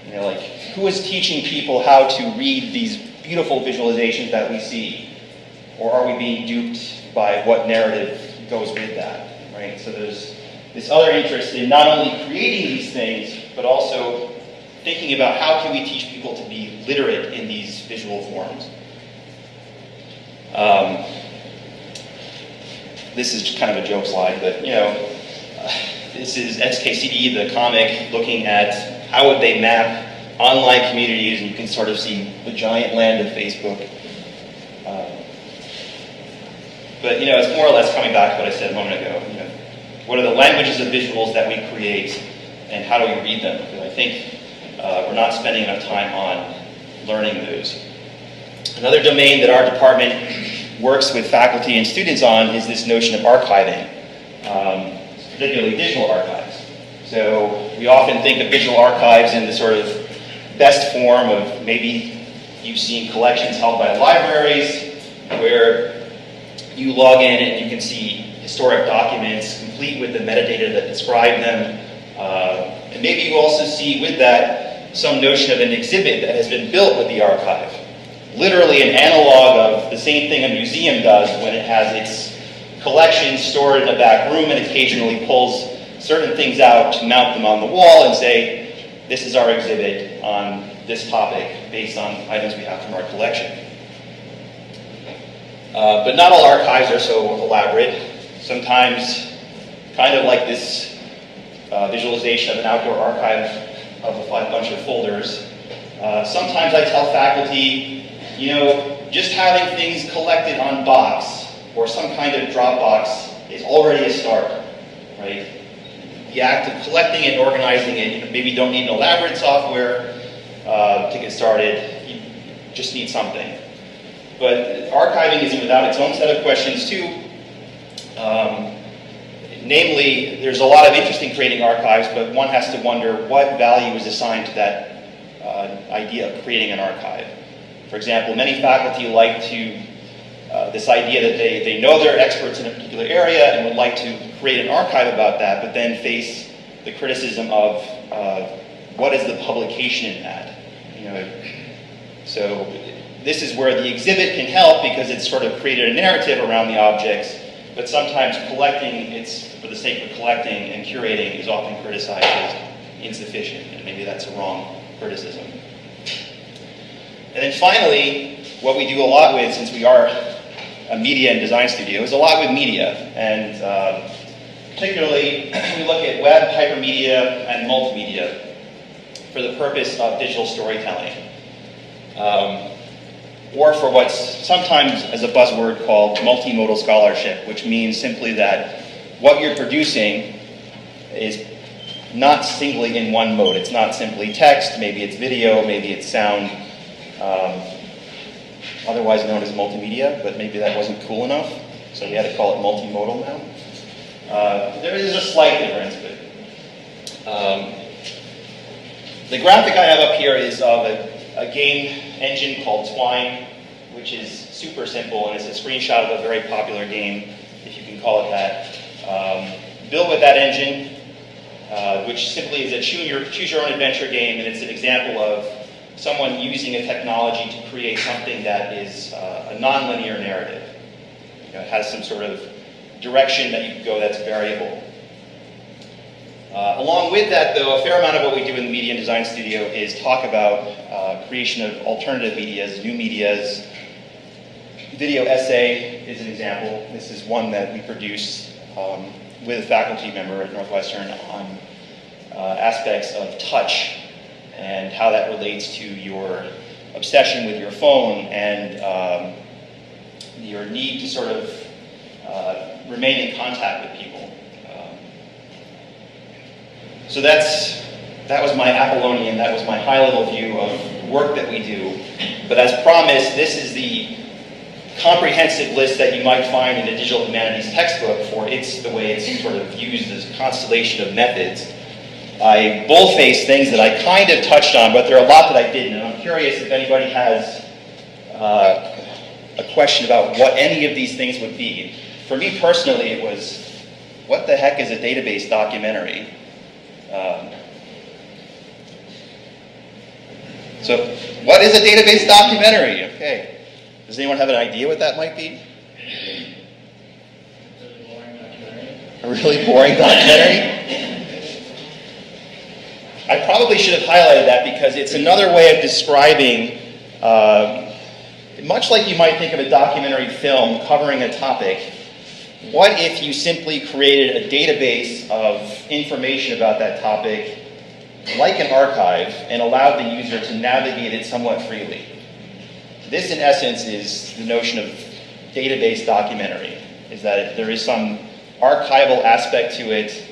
You know, like, who is teaching people how to read these beautiful visualizations that we see? Or are we being duped by what narrative goes with that, right? So there's this other interest in not only creating these things, but also thinking about how can we teach people to be literate in these visual forms. This is kind of a joke slide, but you know, this is SKCD, the comic, looking at how would they map online communities, and you can sort of see the giant land of Facebook. But you know, it's more or less coming back to what I said a moment ago. You know, what are the languages of visuals that we create, and how do we read them? Because I think we're not spending enough time on learning those. Another domain that our department works with faculty and students on is this notion of archiving, particularly digital archives. So we often think of digital archives in the sort of best form of, maybe you've seen collections held by libraries where you log in and you can see historic documents complete with the metadata that describe them. And maybe you also see with that some notion of an exhibit that has been built with the archive. Literally an analog of the same thing a museum does when it has its collections stored in a back room and occasionally pulls certain things out to mount them on the wall and say, this is our exhibit on this topic based on items we have from our collection. But not all archives are so elaborate. Sometimes, kind of like this visualization of an outdoor archive of a bunch of folders, sometimes I tell faculty, you know, just having things collected on Box or some kind of Dropbox is already a start, right? The act of collecting it and organizing it, you maybe don't need an elaborate software to get started, you just need something. But archiving isn't without its own set of questions too. Namely, there's a lot of interest in creating archives, but one has to wonder what value is assigned to that idea of creating an archive. For example, many faculty like to, this idea that they know they're experts in a particular area and would like to create an archive about that, but then face the criticism of what is the publication in that? You know, so this is where the exhibit can help because it's sort of created a narrative around the objects, but sometimes collecting, it's for the sake of collecting and curating, is often criticized as insufficient, and maybe that's a wrong criticism. And then finally, what we do a lot with, since we are a media and design studio, is a lot with media. And particularly, we look at web, hypermedia, and multimedia for the purpose of digital storytelling. or for what's sometimes as a buzzword called multimodal scholarship, which means simply that what you're producing is not singly in one mode. It's not simply text, maybe it's video, maybe it's sound, otherwise known as multimedia, but maybe that wasn't cool enough, so we had to call it multimodal now. There is a slight difference, but the graphic I have up here is of a game engine called Twine, which is super simple, and it's a screenshot of a very popular game, if you can call it that. Built with that engine, which simply is a choose your own adventure game, and it's an example of someone using a technology to create something that is a nonlinear narrative. You know, it has some sort of direction that you can go that's variable. Along with that, though, a fair amount of what we do in the Media and Design Studio is talk about creation of alternative medias, new medias. Video essay is an example. This is one that we produced with a faculty member at Northwestern on aspects of touch and how that relates to your obsession with your phone and your need to sort of remain in contact with people. So that was my Apollonian, that was my high-level view of work that we do. But as promised, this is the comprehensive list that you might find in a digital humanities textbook for the way it's sort of used as a constellation of methods. I boldfaced things that I kind of touched on, but there are a lot that I didn't. And I'm curious if anybody has a question about what any of these things would be. For me personally, it was, what the heck is a database documentary? So, what is a database documentary? Okay. Does anyone have an idea what that might be? A really boring documentary? I probably should have highlighted that because it's another way of describing, much like you might think of a documentary film covering a topic, what if you simply created a database of information about that topic, like an archive, and allowed the user to navigate it somewhat freely? This, in essence, is the notion of database documentary, is that there is some archival aspect to it,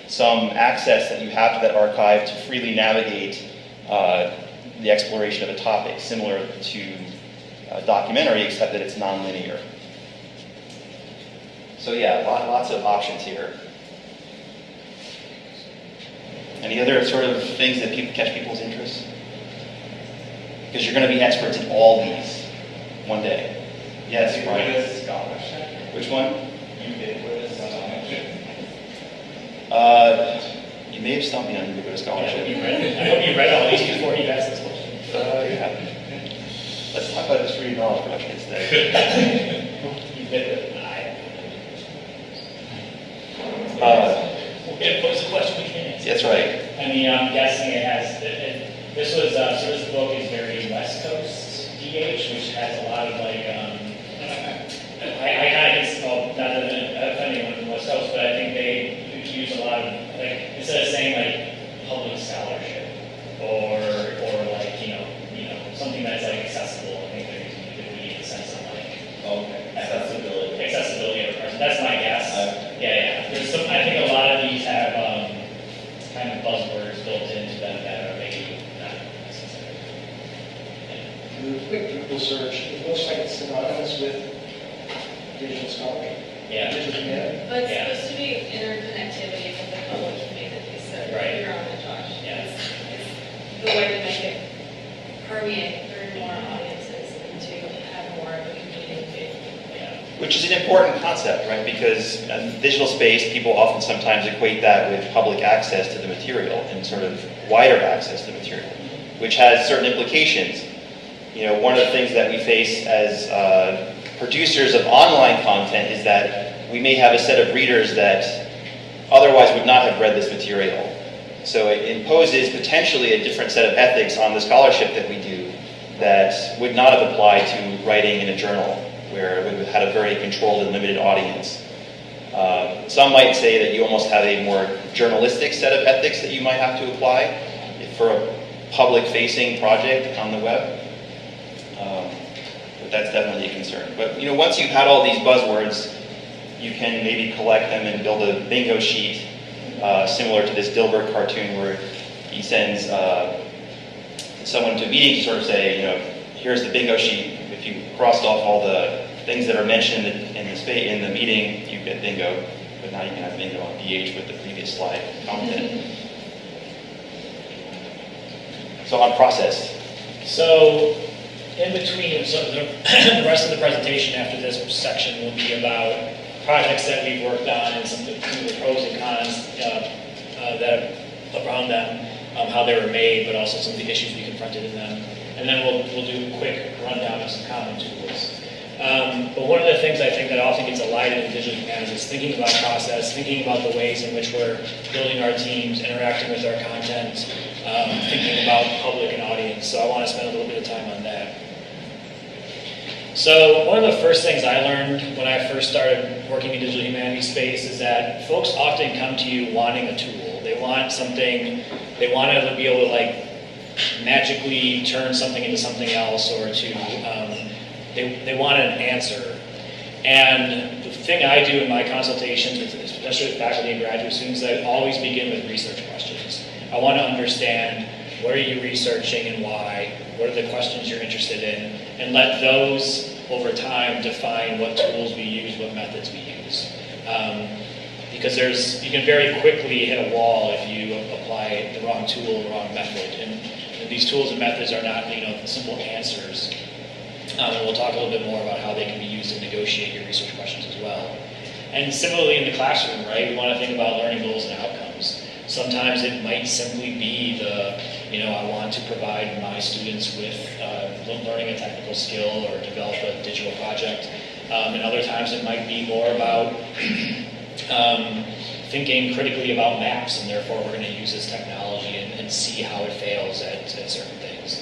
some access that you have to that archive to freely navigate the exploration of a topic, similar to a documentary, except that it's nonlinear. So yeah, lots of options here. Any other sort of things that catch people's interest? Because you're going to be experts in all these one day. Yes, Brian? Ubiquitous scholarship. Which one? Ubiquitous scholarship. You may have stumped me on ubiquitous scholarship. I hope you read all these before you asked this question. Yeah. Let's talk about distributed knowledge production instead. Ubiquitous. It was a question we can answer. That's right. I mean, I'm guessing it has, this was, so this book is very West Coast DH, which has a lot of like, I kind of just, well, not that I'm offending anyone from West Coast, but I think they use a lot of, like, instead of saying like public scholarship or like, you know, something that's like accessible, I think they're using ubiquity in the sense of like, accessibility of a person. That's my guess. Yeah. There's some, I think a lot of these have kind of buzzwords built into them that are maybe not necessary. Do a quick Google search. It looks like it's synonymous with digital scholarship. Yeah. Digital humanities. But it's supposed to be interconnectivity with the public humanities, so Right. you're on it, Josh. Yeah. It's the way to make it permeate through more audiences and to have more of a community. Which is an important concept, right? Because in digital space, people often sometimes equate that with public access to the material and sort of wider access to material, which has certain implications. You know, one of the things that we face as producers of online content is that we may have a set of readers that otherwise would not have read this material. So it imposes potentially a different set of ethics on the scholarship that we do that would not have applied to writing in a journal, where it would have had a very controlled and limited audience. Some might say that you almost have a more journalistic set of ethics that you might have to apply for a public-facing project on the web. But that's definitely a concern. But once you've had all these buzzwords, you can maybe collect them and build a bingo sheet similar to this Dilbert cartoon where he sends someone to a meeting to sort of say, here's the bingo sheet. If you crossed off all the things that are mentioned in the meeting, you get bingo. But now you can have bingo on DH with the previous slide content. So on process. So in between, so the rest of the presentation after this section will be about projects that we've worked on and some of the pros and cons that around them, how they were made, but also some of the issues we confronted in them. And then we'll do a quick rundown of some common tools. But one of the things I think that often gets elided in digital humanities is thinking about process, thinking about the ways in which we're building our teams, interacting with our content, thinking about public and audience. So I want to spend a little bit of time on that. So one of the first things I learned when I first started working in digital humanities space is that folks often come to you wanting a tool. They want something, they want to be able to magically turn something into something else, or to they want an answer. And the thing I do in my consultations, especially with faculty and graduate students, is I always begin with research questions. I want to understand, what are you researching and why? What are the questions you're interested in? And let those, over time, define what tools we use, what methods we use. Because you can very quickly hit a wall if you apply the wrong tool, the wrong method. And these tools and methods are not, simple answers. And we'll talk a little bit more about how they can be used to negotiate your research questions as well. And similarly in the classroom, right? We want to think about learning goals and outcomes. Sometimes it might simply be I want to provide my students with learning a technical skill or develop a digital project. And other times it might be more about thinking critically about maps, and therefore we're going to use this technology and see how it fails at certain things.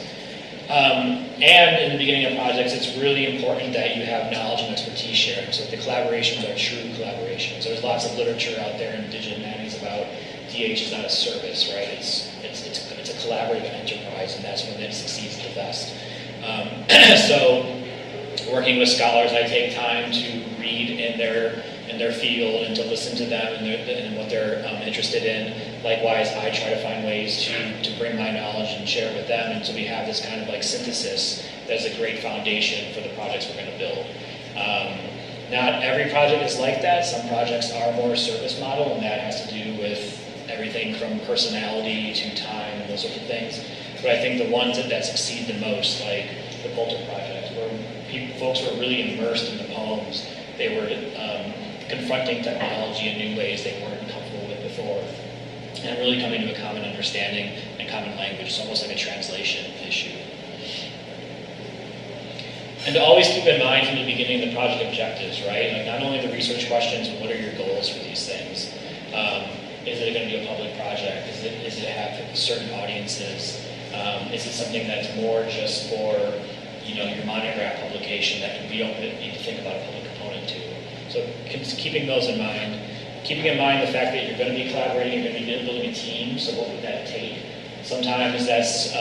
And in the beginning of projects, it's really important that you have knowledge and expertise sharing, so that the collaborations are true collaborations. There's lots of literature out there in digital humanities about DH is not a service, right? It's a collaborative enterprise, and that's when it succeeds the best. So, working with scholars, I take time to read in their field and to listen to them and what they're interested in. Likewise, I try to find ways to bring my knowledge and share it with them, and so we have this kind of synthesis that's a great foundation for the projects we're going to build. Not every project is like that. Some projects are more service model, and that has to do with everything from personality to time and those sorts of things. But I think the ones that succeed the most, like the Poulter Project, where folks were really immersed in the poems. They were confronting technology in new ways they weren't comfortable with before, and really coming to a common understanding and common language. It's almost like a translation issue. And to always keep in mind from the beginning the project objectives, right? Not only the research questions, but what are your goals for these things? Is it going to be a public project? Is it have certain audiences? Is it something that's more just for your monograph publication that we don't need to think about a public component to? So keeping those in mind, keeping in mind the fact that you're going to be collaborating, you're going to be building a team, so what would that take? Sometimes that's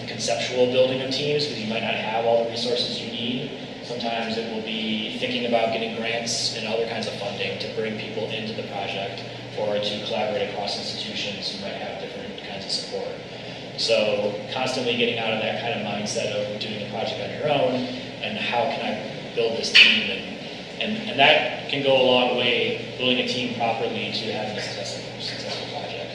conceptual building of teams, because you might not have all the resources you need. Sometimes it will be thinking about getting grants and other kinds of funding to bring people into the project, or to collaborate across institutions who might have different kinds of support. So constantly getting out of that kind of mindset of doing a project on your own, and how can I build this team, and that can go a long way, building a team properly to having a successful project.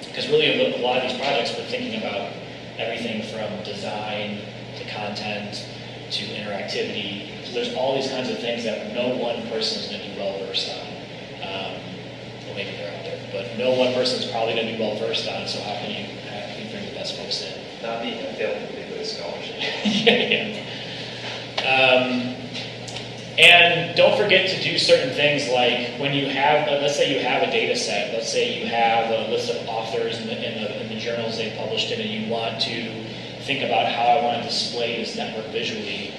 Because really a lot of these projects we're thinking about everything from design to content to interactivity. So there's all these kinds of things that no one person is going to be well versed on. Well, maybe they're out there, but no one person is probably going to be well versed on. So how can you bring the best folks in? Not me. I failed to pay for the scholarship. Yeah. And don't forget to do certain things, like when you have, let's say you have a data set, let's say you have a list of authors in the journals they've published in, and you want to think about how I want to display this network visually.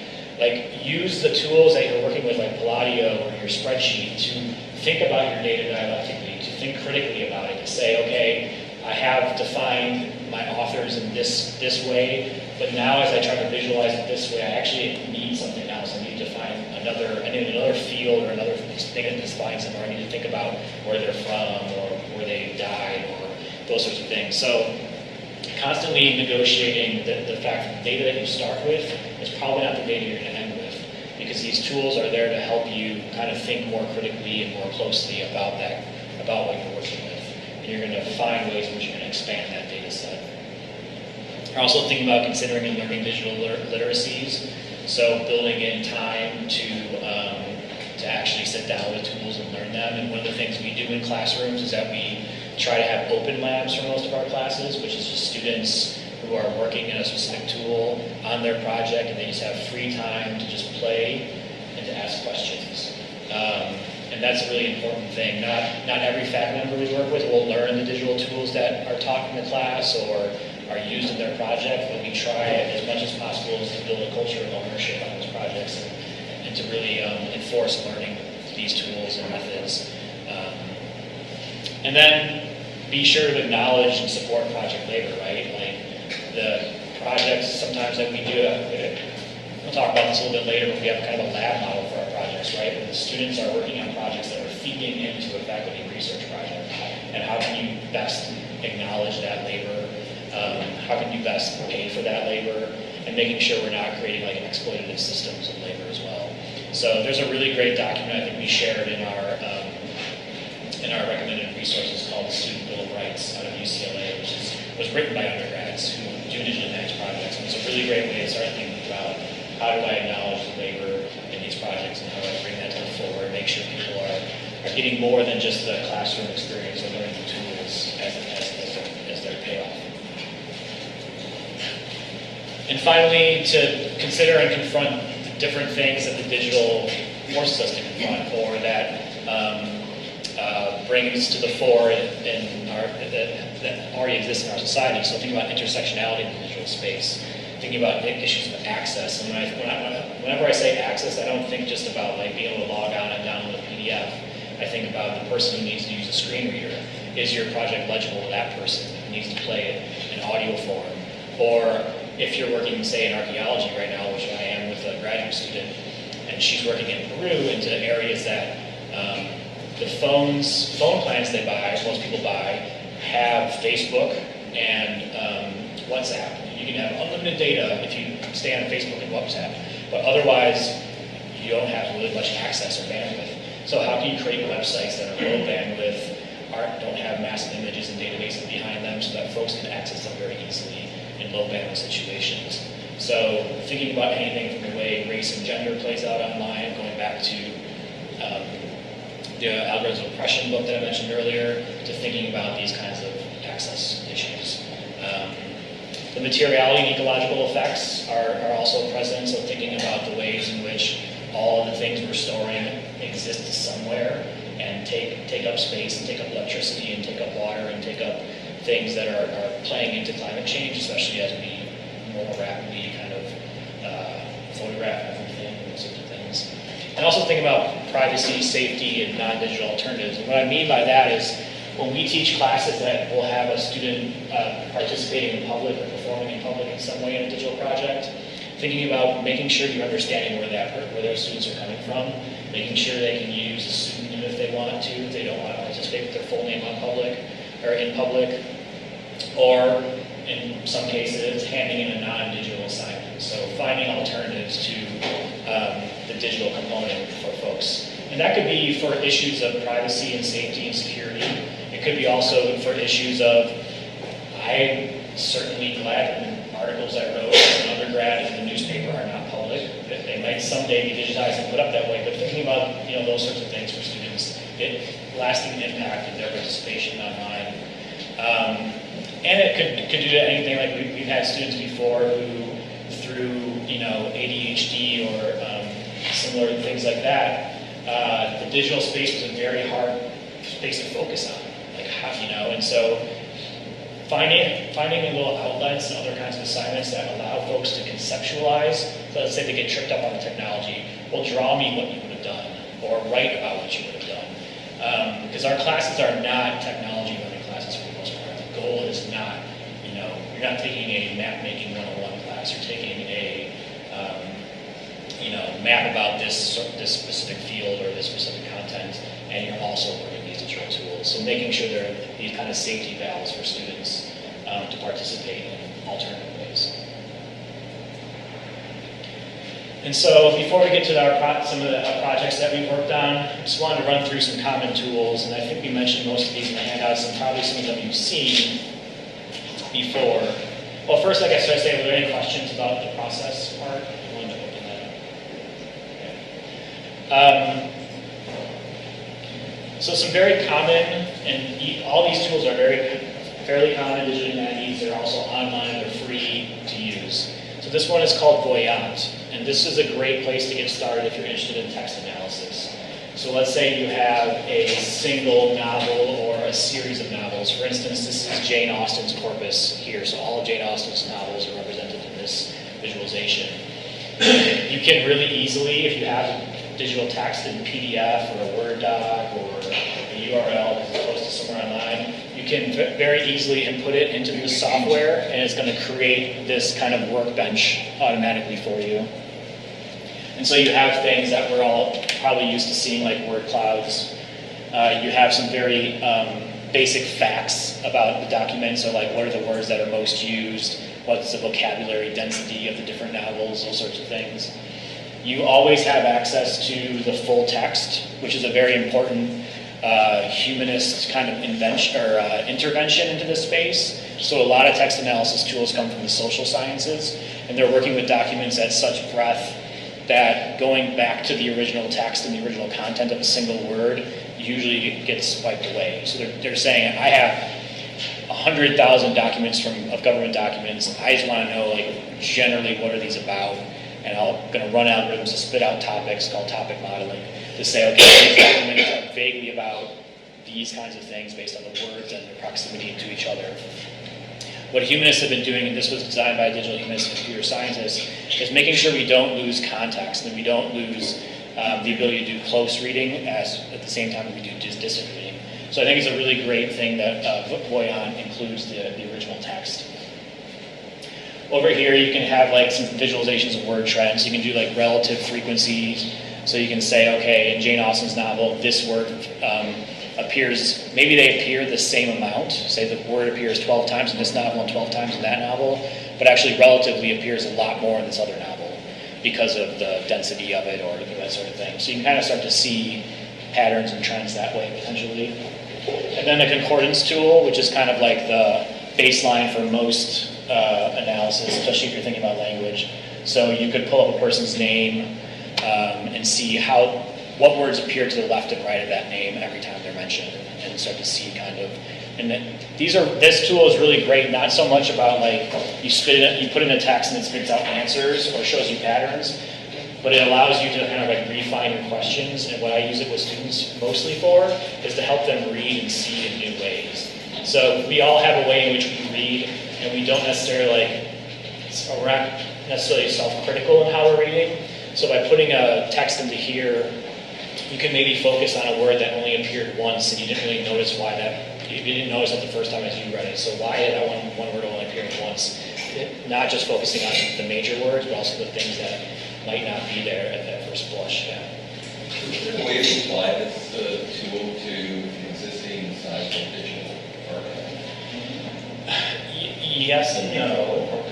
Use the tools that you're working with, like Palladio or your spreadsheet, to think about your data dialectically, to think critically about it, to say, okay, I have defined my authors in this way. But now as I try to visualize it this way, I actually need something else. I need to find another field or another thing that defines them, or I need to think about where they're from or where they died or those sorts of things. So constantly negotiating the fact that the data that you start with is probably not the data you're going to end with, because these tools are there to help you kind of think more critically and more closely about what you're working with. And you're going to find ways in which you're going to expand that data set. We're also thinking about considering and learning digital literacies, so building in time to actually sit down with tools and learn them. And one of the things we do in classrooms is that we try to have open labs for most of our classes, which is just students who are working in a specific tool on their project, and they just have free time to just play and to ask questions. And that's a really important thing. Not every faculty member we work with will learn the digital tools that are taught in the class or are used in their project, but we try as much as possible to build a culture of ownership on those projects and to really enforce learning these tools and methods. And then be sure to acknowledge and support project labor, right? Like the projects sometimes that we do, we'll talk about this a little bit later, but we have kind of a lab model for our projects, right? Where the students are working on projects that are feeding into a faculty research project. And how can you best acknowledge that labor? How can you best pay for that labor? And making sure we're not creating like exploitative systems of labor as well. So there's a really great document I think we shared in our recommended resources called the Student Bill of Rights out of UCLA, which was written by undergrads who do digital humanities projects. And it's a really great way to start thinking about how do I acknowledge the labor in these projects and how do I bring that to the fore and make sure people are getting more than just the classroom experience or learning the tools as their payoff. And finally, to consider and confront the different things that the digital forces us to confront or that brings to the fore that already exists in our society. So thinking about intersectionality in the digital space, thinking about issues of access. And whenever I say access, I don't think just about like being able to log on and download a PDF. I think about the person who needs to use a screen reader. Is your project legible to that person who needs to play it in audio form? Or if you're working, say, in archaeology right now, which I am with a graduate student, and she's working in Peru into areas that the phone plans they buy, most people buy, have Facebook and WhatsApp. You can have unlimited data if you stay on Facebook and WhatsApp, but otherwise you don't have really much access or bandwidth. So how can you create websites that are low bandwidth, don't have massive images and databases behind them so that folks can access them very easily in low bandwidth situations? So thinking about anything from the way race and gender plays out online, going back to the algorithms of oppression book that I mentioned earlier, to thinking about these kinds of access issues. The materiality and ecological effects are also present, so thinking about the ways in which all of the things we're storing exist somewhere and take up space and take up electricity and take up water and take up things that are playing into climate change, especially as we more rapidly kind of photograph everything and those sorts of things. And also think about privacy, safety, and non-digital alternatives. And what I mean by that is when we teach classes that will have a student participating in public or performing in public in some way in a digital project, thinking about making sure you're understanding where those students are coming from, making sure they can use a pseudonym if they want to, if they don't want to participate with their full name on public or in public, or in some cases handing in a non-digital assignment. So finding alternatives to the digital component for folks. And that could be for issues of privacy and safety and security. It could be also for issues of, I'm certainly glad that the articles I wrote as an undergrad in the newspaper are not public. They might someday be digitized and put up that way, but thinking about those sorts of things for students, lasting impact of their participation online. And it could do anything like we've had students before who, through ADHD or similar things like that, the digital space was a very hard space to focus on. Like how, and so finding little outlets and other kinds of assignments that allow folks to conceptualize. So let's say they get tripped up on the technology. Well, draw me what you would have done, or write about what you would have done. Because our classes are not technology learning classes for the most part. The goal is not, you're not taking a map making 101 class. class. You're taking a map about this specific field or this specific content, and you're also learning these digital tools. So making sure there are these kind of safety valves for students to participate in alternative ways. And so before we get to some of the projects that we've worked on, I just wanted to run through some common tools, and I think we mentioned most of these in the handouts, and probably some of them you've seen before. Well, first, I guess, should I say, were there any questions about the process part? I wanted to open that up. Okay. So some very common, and all these tools are fairly common in digital humanities. They're also online, they're free to use. So this one is called Voyant, and this is a great place to get started if you're interested in text analysis. So let's say you have a single novel or a series of novels. For instance, this is Jane Austen's corpus here, so all of Jane Austen's novels are represented in this visualization. You can really easily, if you have digital text in PDF or a Word doc or a URL because it's posted somewhere online, you can very easily input it into the software, and it's going to create this kind of workbench automatically for you. And so you have things that we're all probably used to seeing, like word clouds. You have some very basic facts about the document, so like what are the words that are most used, what's the vocabulary density of the different novels, those sorts of things. You always have access to the full text, which is a very important humanist kind of intervention into this space. So a lot of text analysis tools come from the social sciences, and they're working with documents at such breadth that going back to the original text and the original content of a single word usually gets wiped away. So they're saying, I have 100,000 documents of government documents. I just want to know, like, generally what are these about? And I'm going to run algorithms to spit out topics called topic modeling to say, okay, these documents are vaguely about these kinds of things based on the words and their proximity to each other. What humanists have been doing, and this was designed by digital humanists and computer scientists, is making sure we don't lose context and we don't lose the ability to do close reading at the same time we do distant reading. So I think it's a really great thing that Voyant includes the original text. Over here you can have like some visualizations of word trends. You can do like relative frequencies. So you can say, okay, in Jane Austen's novel, this word appears, maybe they appear the same amount. Say the word appears 12 times in this novel and 12 times in that novel, but actually relatively appears a lot more in this other novel because of the density of it or that sort of thing. So you can kind of start to see patterns and trends that way potentially. And then the concordance tool, which is kind of like the baseline for most analysis, especially if you're thinking about language. So you could pull up a person's name and see what words appear to the left and right of that name every time they're mentioned, and start to see kind of. And this tool is really great, not so much about like you put in a text and it spits out answers or shows you patterns, but it allows you to kind of like refine your questions. And what I use it with students mostly for is to help them read and see in new ways. So we all have a way in which we read, and we don't necessarily we're not necessarily self-critical in how we're reading. So by putting a text into here, you can maybe focus on a word that only appeared once and you didn't really notice why you didn't notice it the first time as you read it. So why did that one word only appear once? Not just focusing on the major words, but also the things that might not be there at that first blush. Yeah. Is there a way to apply this tool to an existing sizable digital archive? Yes and no.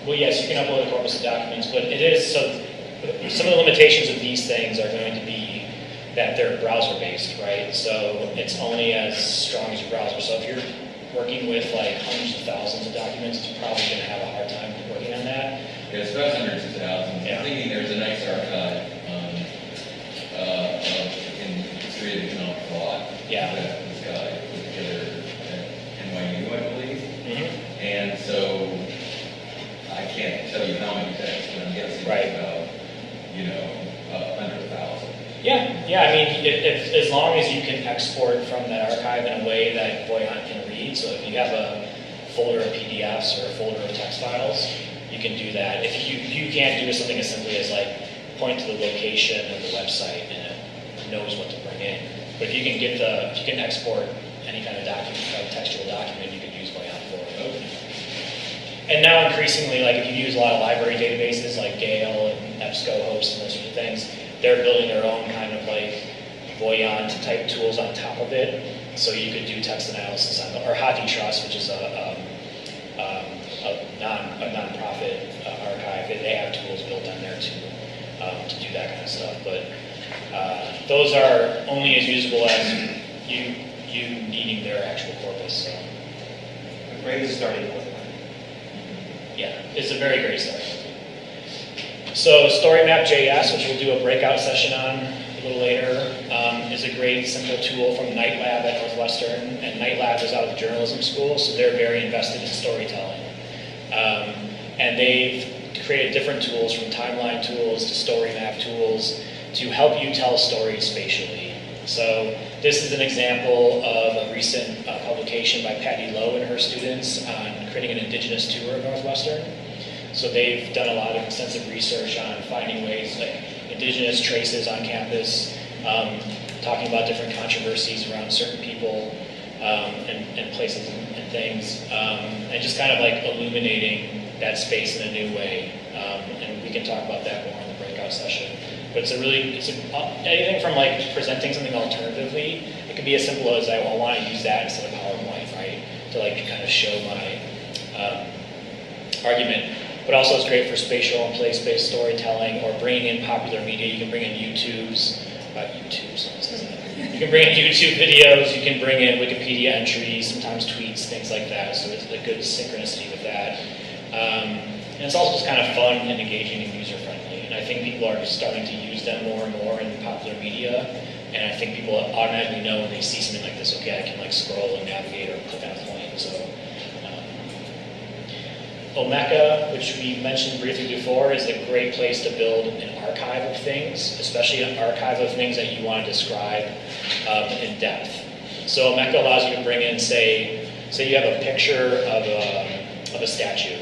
Well, yes, you can upload a corpus of documents, but it is so. Some of the limitations of these things are going to be that they're browser-based, right? So it's only as strong as your browser. So if you're working with like hundreds of thousands of documents, it's probably going to have a hard time working on that. Yeah, it's about hundreds of thousands. Yeah. I'm thinking there's a nice archive in history of economic thought that this guy put together at NYU, I believe. Mm-hmm. And so I can't tell you how many texts, but I'm guessing about 100,000. Yeah. I mean, as long as you can export from that archive in a way that Voyant can read. So if you have a folder of PDFs or a folder of text files, you can do that. If you can't do something as simply as like point to the location of the website and it knows what to bring in. But if you can export any kind of document, textual document, you can use Voyant for it. And now increasingly, like if you use a lot of library databases like Gale and EBSCOhost and those sorts of things, they're building their own kind of like Voyant type tools on top of it. So you could do text analysis on or Hockey Trust, which is a non-profit archive. They have tools built on there to do that kind of stuff. But those are only as usable as you needing their actual corpus. So. A great starting point. Yeah, it's a very great start. So StoryMap.js, which we'll do a breakout session on a little later, is a great simple tool from Night Lab at Northwestern. And Night Lab is out of the journalism school, so they're very invested in storytelling. And they've created different tools, from timeline tools to story map tools, to help you tell stories spatially. So this is an example of a recent publication by Patty Lowe and her students on creating an indigenous tour of Northwestern. So they've done a lot of extensive research on finding ways like indigenous traces on campus, talking about different controversies around certain people and places and things, and just kind of like illuminating that space in a new way. And we can talk about that more in the breakout session. But anything from like presenting something alternatively. It can be as simple as I want to use that instead of PowerPoint, right? To like kind of show my argument. But also it's great for spatial and place-based storytelling or bringing in popular media. You can bring in you can bring in YouTube videos, you can bring in Wikipedia entries, sometimes tweets, things like that. So it's a good synchronicity with that. And it's also just kind of fun and engaging and user-friendly. And I think people are starting to use them more and more in popular media. And I think people automatically know when they see something like this, okay, I can like scroll and navigate or click on a point. So Omeka, which we mentioned briefly before, is a great place to build an archive of things, especially an archive of things that you want to describe in depth. So Omeka allows you to bring in, say you have a picture of a statue,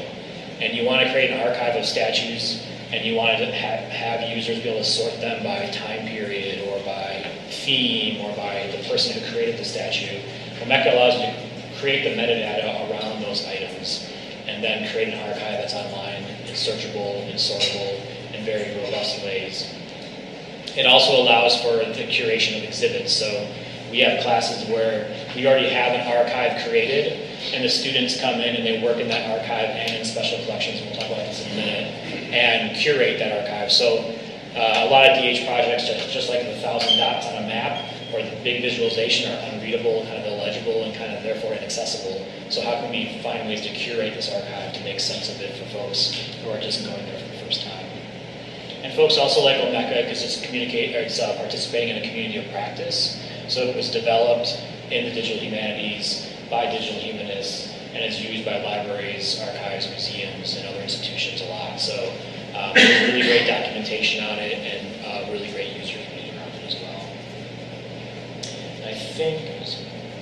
and you want to create an archive of statues, and you want to have users be able to sort them by time period or by theme or by the person who created the statue. Omeka allows you to create the metadata around those items and then create an archive that's online and searchable and sortable in very robust ways. It also allows for the curation of exhibits. So we have classes where we already have an archive created, and the students come in and they work in that archive and in special collections, and we'll talk about this in a minute, and curate that archive. So a lot of DH projects, just like the 1,000 dots on a map or the big visualization, are unreadable, kind of illegible, and kind of therefore inaccessible. So how can we find ways to curate this archive to make sense of it for folks who are just going there for the first time? And folks also like Omeka because it's participating in a community of practice. So it was developed in the digital humanities by digital humanists, and it's used by libraries, archives, museums, and other institutions a lot. So there's really great documentation on it and really great user community around it as well. I think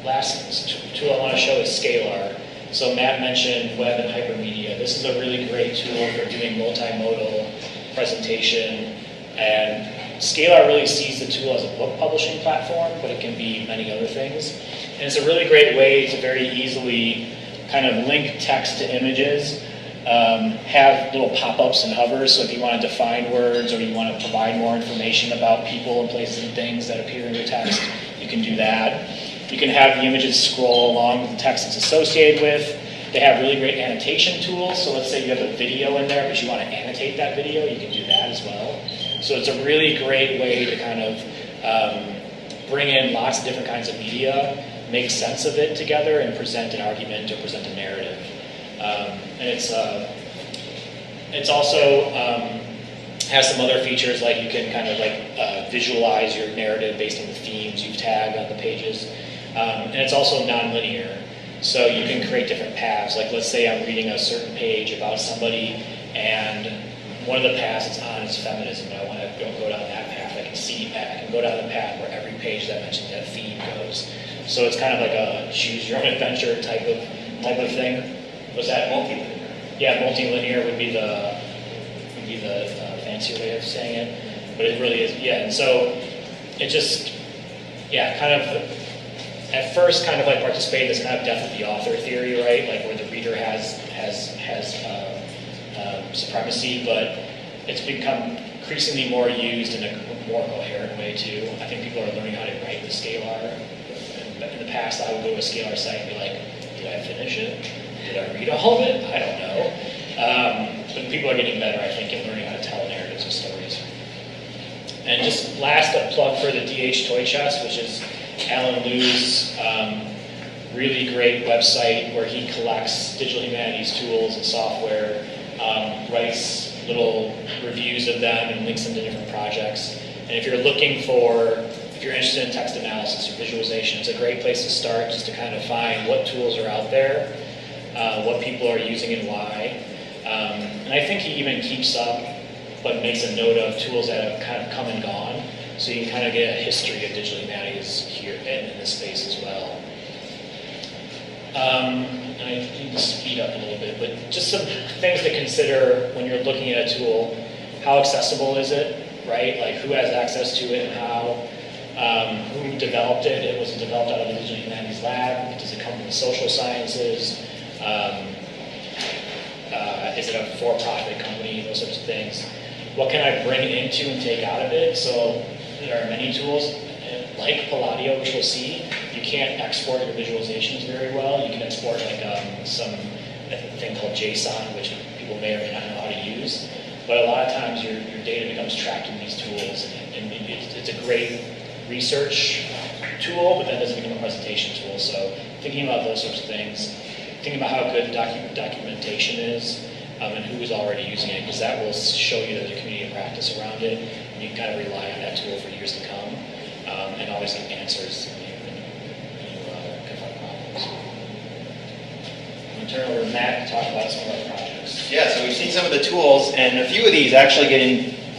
last tool I want to show is Scalar. So Matt mentioned web and hypermedia. This is a really great tool for doing multimodal presentation, and Scalar really sees the tool as a book publishing platform, but it can be many other things. And it's a really great way to very easily kind of link text to images, have little pop-ups and hovers, so if you want to define words or you want to provide more information about people and places and things that appear in your text, you can do that. You can have the images scroll along with the text it's associated with. They have really great annotation tools, so let's say you have a video in there, but you want to annotate that video, you can do that as well. So it's a really great way to kind of bring in lots of different kinds of media, make sense of it together, and present an argument or present a narrative. And it's also has some other features, like you can kind of like visualize your narrative based on the themes you've tagged on the pages. And it's also nonlinear, so you can create different paths. Like let's say I'm reading a certain page about somebody, and one of the paths it's on is feminism, and I want to go down that path. I can go down the path where every page that mentions that theme goes. So it's kind of like a choose your own adventure type of thing. Was that multilinear? Yeah, multilinear would be the fancier way of saying it, but it really is. Yeah, and so it just kind of at first kind of like participate in this kind of death of the author theory, right? Like where the reader has has supremacy, but it's become increasingly more used in a more coherent way too. I think people are learning how to write the scalar. In the past, I would go to a scalar site and be like, did I finish it? Did I read all of it? I don't know. But people are getting better, I think, at learning how to tell narratives and stories. And just last, a plug for the DH Toy Chest, which is Alan Liu's really great website where he collects digital humanities tools and software, writes little reviews of them and links them to different projects. And if you're interested in text analysis or visualization, it's a great place to start just to kind of find what tools are out there, what people are using and why. And I think he even keeps up, but makes a note of tools that have kind of come and gone, so you can kind of get a history of digital humanities here in this space as well. And I need to speed up a little bit, but just some things to consider when you're looking at a tool. How accessible is it, right? Like who has access to it and how? Who developed it? It was developed out of the Digital Humanities Lab. Does it come from the social sciences? Is it a for-profit company? Those sorts of things. What can I bring into and take out of it? So there are many tools like Palladio, which we'll see. You can't export your visualizations very well. You can export like some thing called JSON, which people may or may not know how to use. But a lot of times your data becomes tracked in these tools, and it's a great research tool, but that doesn't become a presentation tool. So thinking about those sorts of things, thinking about how good the documentation is, and who is already using it, because that will show you there's a community of practice around it, and you can kind of rely on that tool for years to come, and always get answers when you confront problems. I'm going to turn over to Matt to talk about some of our projects. Yeah, so we've seen some of the tools, and a few of these actually get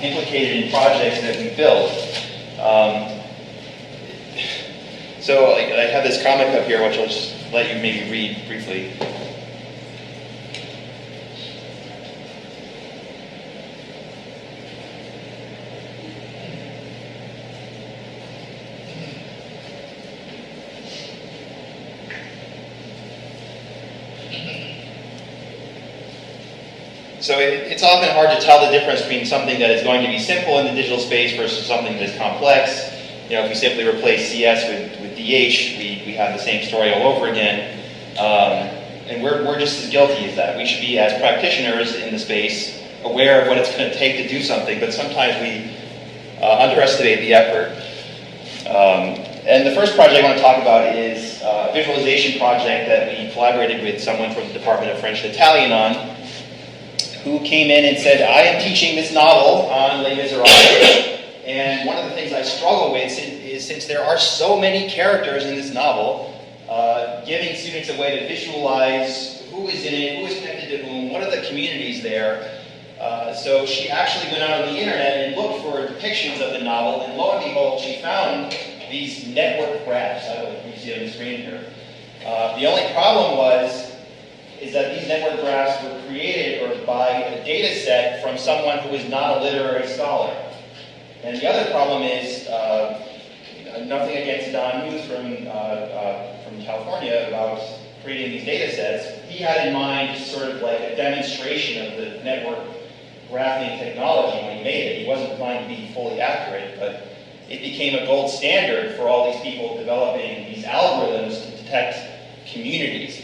implicated in projects that we build. So I have this comic up here, which I'll just let you maybe read briefly. So it's often hard to tell the difference between something that is going to be simple in the digital space versus something that is complex. You know, if we simply replace CS with DH, we have the same story all over again. And we're just as guilty as that. We should be, as practitioners in the space, aware of what it's going to take to do something, but sometimes we underestimate the effort. And the first project I want to talk about is a visualization project that we collaborated with someone from the Department of French and Italian on, who came in and said, I am teaching this novel on Les Miserables, and one of the things I struggle with is since there are so many characters in this novel, giving students a way to visualize who is in it, who is connected to whom, what are the communities there. So she actually went out on the internet and looked for depictions of the novel, and lo and behold, she found these network graphs. I don't know if you see on the screen here. The only problem is that these network graphs were created by a data set from someone who is not a literary scholar. And the other problem is, nothing against Don Muth from California about creating these data sets. He had in mind sort of like a demonstration of the network graphing technology when he made it. He wasn't trying to be fully accurate, but it became a gold standard for all these people developing these algorithms to detect communities.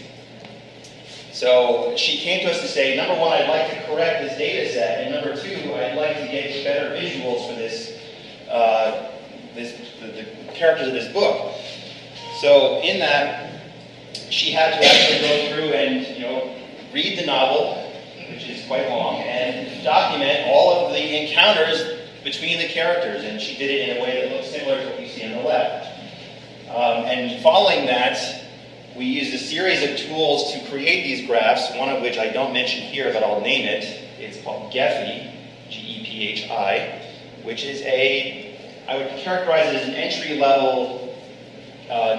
So she came to us to say, number one, I'd like to correct this data set, and number two, I'd like to get better visuals for the characters of this book. So in that, she had to actually go through and read the novel, which is quite long, and document all of the encounters between the characters, and she did it in a way that looks similar to what you see on the left. And following that, we used a series of tools to create these graphs, one of which I don't mention here, but I'll name it. It's called Gephi, G-E-P-H-I, which is I would characterize it as an entry-level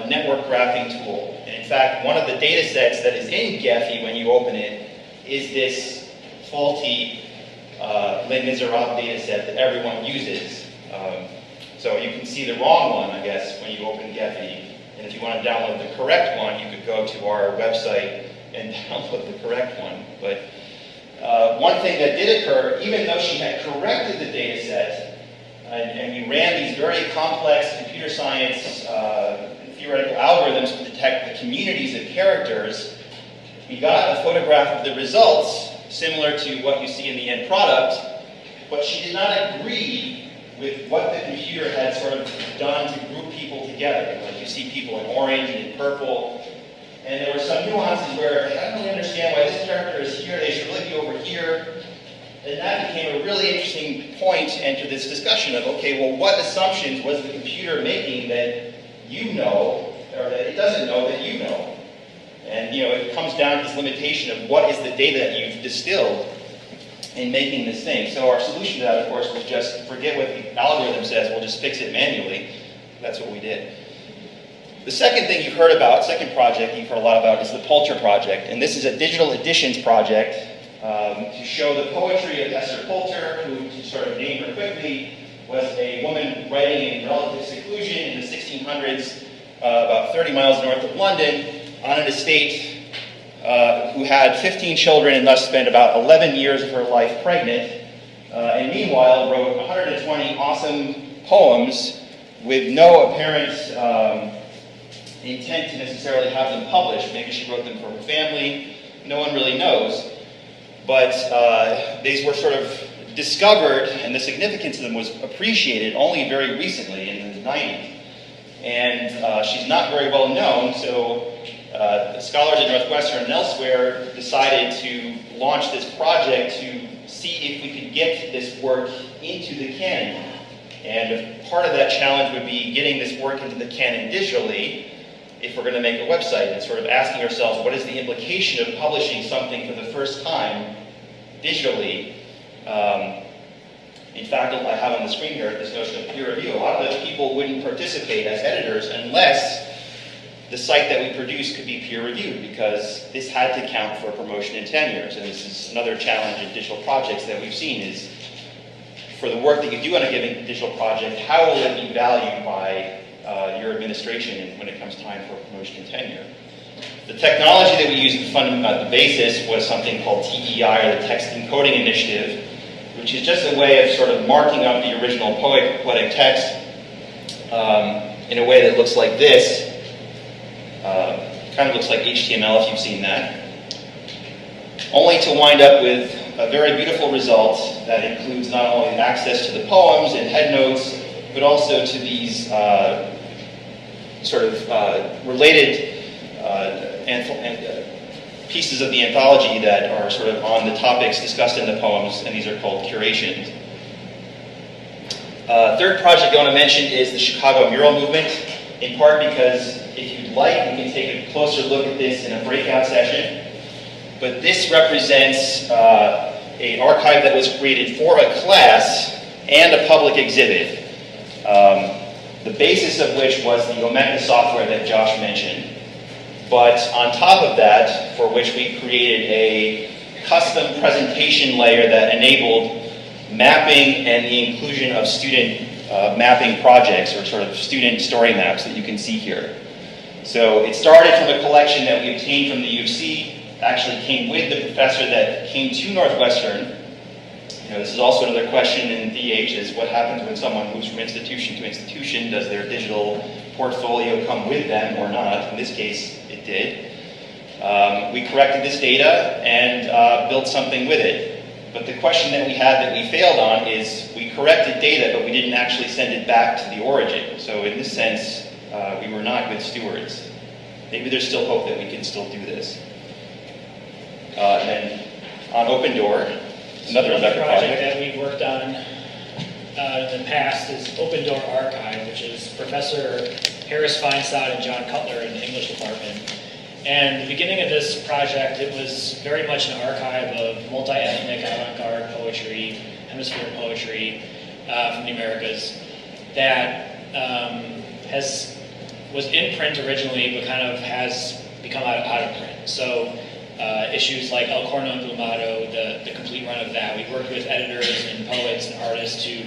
network graphing tool. And in fact, one of the data sets that is in Gephi when you open it is this faulty Les Miserables data set that everyone uses. So you can see the wrong one, I guess, when you open Gephi. And if you want to download the correct one, you could go to our website and download the correct one. But one thing that did occur, even though she had corrected the data set, and we ran these very complex computer science theoretical algorithms to detect the communities of characters, we got a photograph of the results similar to what you see in the end product, but she did not agree with what the computer had sort of done to group people together. Like you see people in orange and in purple, and there were some nuances where I don't really understand why this character is here, they should really be over here. And that became a really interesting point to enter this discussion of, okay, well, what assumptions was the computer making that you know, or that it doesn't know that you know? And, you know, it comes down to this limitation of what is the data that you've distilled in making this thing. So our solution to that, of course, was just forget what the algorithm says, we'll just fix it manually. That's what we did. The second thing you've heard about, second project you've heard a lot about, is the Poulter Project. And this is a digital editions project to show the poetry of Esther Poulter, who, to sort of name her quickly, was a woman writing in relative seclusion in the 1600s, about 30 miles north of London, on an estate who had 15 children and thus spent about 11 years of her life pregnant, and meanwhile wrote 120 awesome poems with no apparent intent to necessarily have them published. Maybe she wrote them for her family, no one really knows. But these were sort of discovered, and the significance of them was appreciated only very recently in the 90s. And she's not very well known, so scholars at Northwestern and elsewhere decided to launch this project to see if we could get this work into the canon. And part of that challenge would be getting this work into the canon digitally if we're going to make a website, and sort of asking ourselves, what is the implication of publishing something for the first time digitally? In fact, I have on the screen here this notion of peer review. A lot of those people wouldn't participate as editors unless the site that we produce could be peer reviewed, because this had to count for promotion and tenures. And this is another challenge in digital projects that we've seen is, for the work that you do on a given digital project, how will it be valued by your administration when it comes time for promotion and tenure? The technology that we used at the basis was something called TEI, or the Text Encoding Initiative, which is just a way of sort of marking up the original poetic text in a way that looks like this. Kind of looks like HTML if you've seen that. Only to wind up with a very beautiful result that includes not only access to the poems and headnotes, but also to these sort of related pieces of the anthology that are sort of on the topics discussed in the poems, and these are called curations. Third project I want to mention is the Chicago Mural Movement, in part because if you'd like, we can take a closer look at this in a breakout session. But this represents an archive that was created for a class and a public exhibit, the basis of which was the Omeka software that Josh mentioned. But on top of that, for which we created a custom presentation layer that enabled mapping and the inclusion of student mapping projects, or sort of student story maps that you can see here. So it started from a collection that we obtained from the U of C, actually came with the professor that came to Northwestern. You know, this is also another question in DH, is what happens when someone moves from institution to institution? Does their digital portfolio come with them or not? In this case, it did. We corrected this data and built something with it. But the question that we had that we failed on is we corrected data, but we didn't actually send it back to the origin. So in this sense, we were not good stewards. Maybe there's still hope that we can still do this. And then on Open Door, another Rebecca project that we've worked on in the past is Open Door Archive, which is Professor Harris Feinstein and John Cutler in the English department. And the beginning of this project, it was very much an archive of multi-ethnic avant-garde poetry, hemisphere poetry from the Americas that was in print originally, but kind of has become out of print. So issues like El Corno Emplumado, the complete run of that. We worked with editors and poets and artists to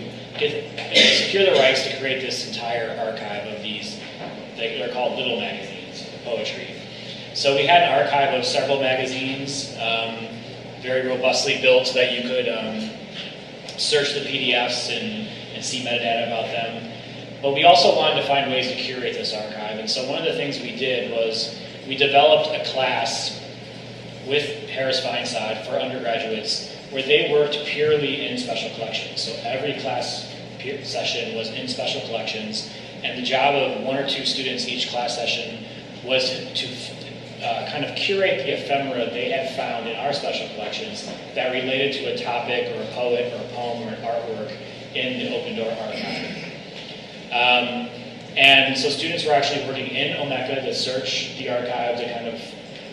secure the rights to create this entire archive of these, they're called little magazines of poetry. So we had an archive of several magazines, very robustly built so that you could search the PDFs and see metadata about them. But we also wanted to find ways to curate this archive. And so one of the things we did was we developed a class with Harris Feinsod for undergraduates where they worked purely in special collections. So every class session was in special collections, and the job of one or two students each class session was to kind of curate the ephemera they had found in our special collections that related to a topic or a poet or a poem or an artwork in the Open Door archive. And so students were actually working in Omeka to search the archive, to kind of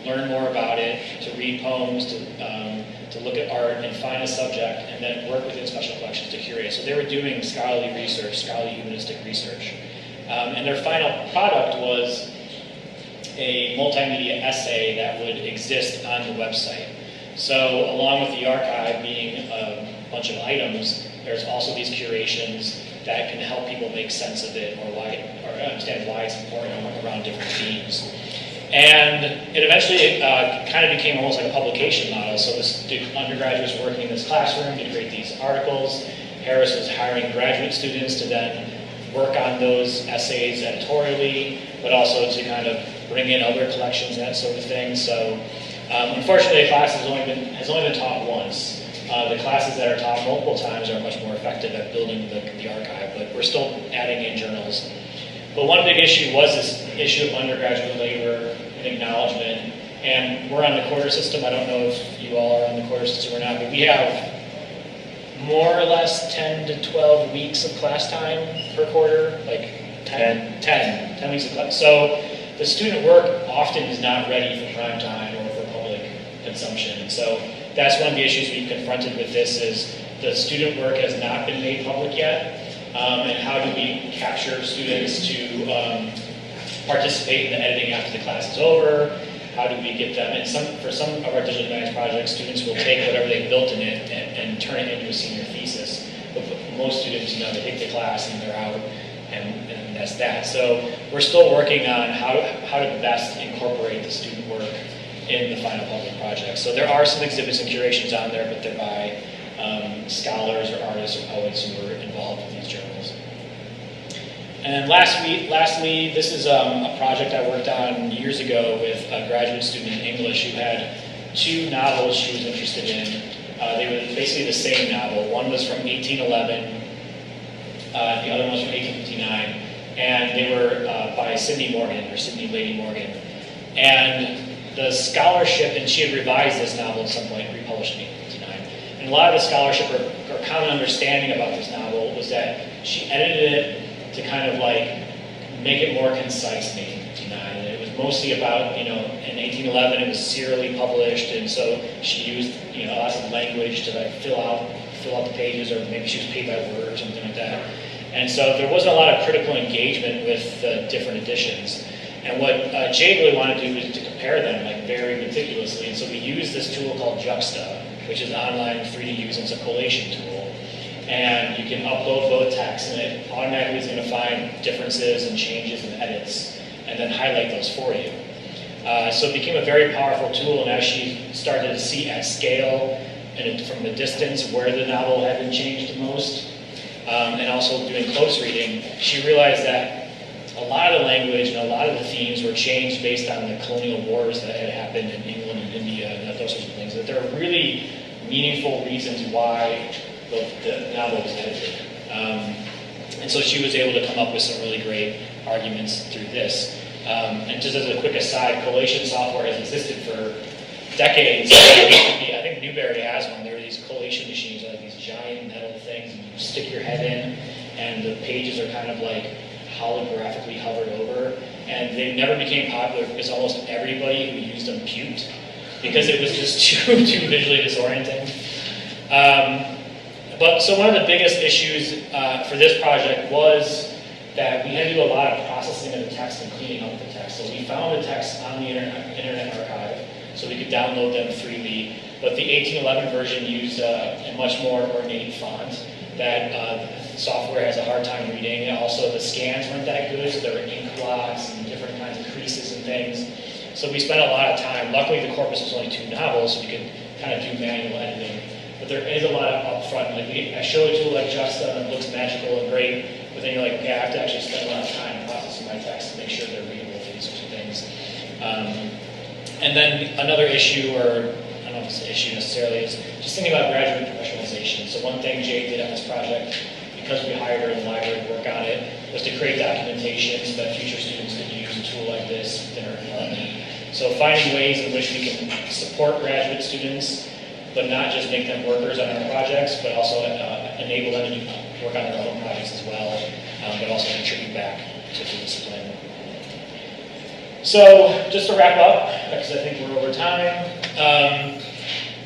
learn more about it, to read poems, to look at art and find a subject, and then work within special collections to curate. So they were doing scholarly research, scholarly humanistic research. And their final product was a multimedia essay that would exist on the website. So along with the archive being a bunch of items, there's also these curations that can help people make sense of it or understand why it's important around different themes. And it eventually kind of became almost like a publication model. So the undergraduates were working in this classroom to create these articles. Harris was hiring graduate students to then work on those essays editorially, but also to kind of bring in other collections and that sort of thing. So unfortunately, the class has only been taught once. The classes that are taught multiple times are much more effective at building the archive, but we're still adding in journals. But one big issue was this issue of undergraduate labor and acknowledgement. And we're on the quarter system. I don't know if you all are on the quarter system or not, but we have more or less 10 to 12 weeks of class time per quarter, like 10 weeks of class. So the student work often is not ready for prime time or for public consumption. And so that's one of the issues we've confronted with this is the student work has not been made public yet. And how do we capture students to participate in the editing after the class is over? How do we get them? And for some of our digital humanities projects, students will take whatever they've built in it and turn it into a senior thesis. But most students, they take the class and they're out, and that's that. So we're still working on how to best incorporate the student work in the final public project. So there are some exhibits and curations on there, but they're by scholars or artists or poets who were involved in these journals. And lastly, this is a project I worked on years ago with a graduate student in English who had two novels she was interested in. They were basically the same novel. One was from 1811, the other one was from 1859, and they were by Sidney Morgan, or Sidney Lady Morgan. And the scholarship, and she had revised this novel at some point, republished in 1859. And a lot of the scholarship or common understanding about this novel was that she edited it to kind of like make it more concise in 1859. And it was mostly about, in 1811 it was serially published, and so she used, lots of language to like fill out the pages, or maybe she was paid by word or something like that. And so there wasn't a lot of critical engagement with the different editions. And what Jade really wanted to do was to compare them like very meticulously. And so we used this tool called Juxta, which is an online free to use, and it's a collation tool. And you can upload both texts, and it automatically is going to find differences and changes and edits, and then highlight those for you. So it became a very powerful tool, and as she started to see at scale and from the distance where the novel had been changed the most, and also doing close reading, she realized that a lot of the language and a lot of the themes were changed based on the colonial wars that had happened in England and India and those sorts of things. That there are really meaningful reasons why the novel was edited. And so she was able to come up with some really great arguments through this. And just as a quick aside, collation software has existed for decades. I think Newberry has one. There are these collation machines, like these giant metal things, and you stick your head in, and the pages are kind of like holographically hovered over. And they never became popular because almost everybody who used them puked, because it was just too visually disorienting. But so one of the biggest issues for this project was that we had to do a lot of processing of the text and cleaning up the text. So we found the text on the Internet Archive, so we could download them freely. But the 1811 version used a much more ornate font that software has a hard time reading. And also the scans weren't that good, so there were ink blots and different kinds of creases and things. So we spent a lot of time. Luckily, the corpus was only 2 novels, so we could kind of do manual editing. But there is a lot of upfront. Like I show a tool like Justa, and it looks magical and great, but then you're like, okay, I have to actually spend a lot of time processing my text to make sure they're readable for these sorts of things. And then another issue, or I don't know if it's an issue necessarily, is just thinking about graduate professionalization. So one thing Jade did on this project, because we hired her in the library to work on it, was to create documentation so that future students could use a tool like this within our department. So finding ways in which we can support graduate students, but not just make them workers on our projects, but also enable them to work on their own projects as well, but also contribute back to the discipline. So just to wrap up, because I think we're over time,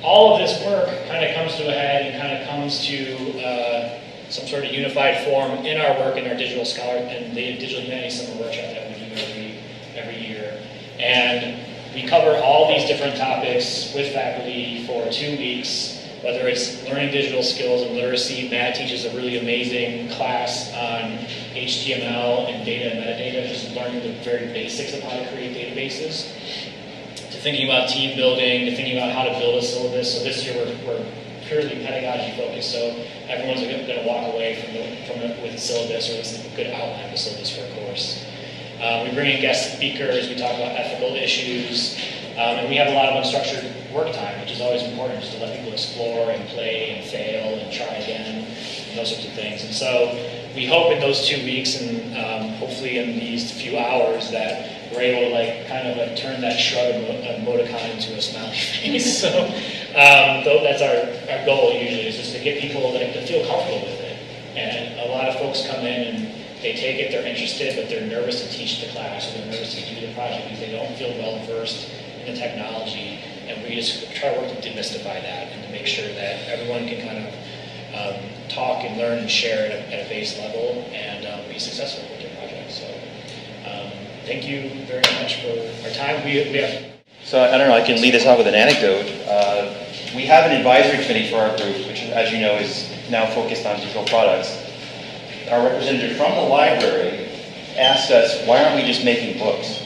all of this work kind of comes to a head and kind of comes to some sort of unified form in our work in our digital scholar and the Digital Humanities Summer Workshop that we do every year. And we cover all these different topics with faculty for 2 weeks, whether it's learning digital skills and literacy. Matt teaches a really amazing class on HTML and data and metadata, just learning the very basics of how to create databases, to thinking about team building, to thinking about how to build a syllabus. So this year we're purely pedagogy focused, so everyone's going to walk away from it with a syllabus or with a good outline of a syllabus for a course. We bring in guest speakers, we talk about ethical issues, and we have a lot of unstructured work time, which is always important, just to let people explore and play and fail and try again, and those sorts of things. And so we hope in those 2 weeks and hopefully in these few hours that we're able to kind of turn that shrug of emoticon into a smiley face. So that's our goal usually, is just to get people to feel comfortable with it. And a lot of folks come in and they take it, they're interested, but they're nervous to teach the class or they're nervous to do the project because they don't feel well versed in the technology. And we just try to work to demystify that and to make sure that everyone can kind of talk and learn and share at a base level and be successful with their project. So thank you very much for our time. We have. So I don't know, I can lead us off with an anecdote. We have an advisory committee for our group, which, as you know, is now focused on digital products. Our representative from the library asked us, why aren't we just making books?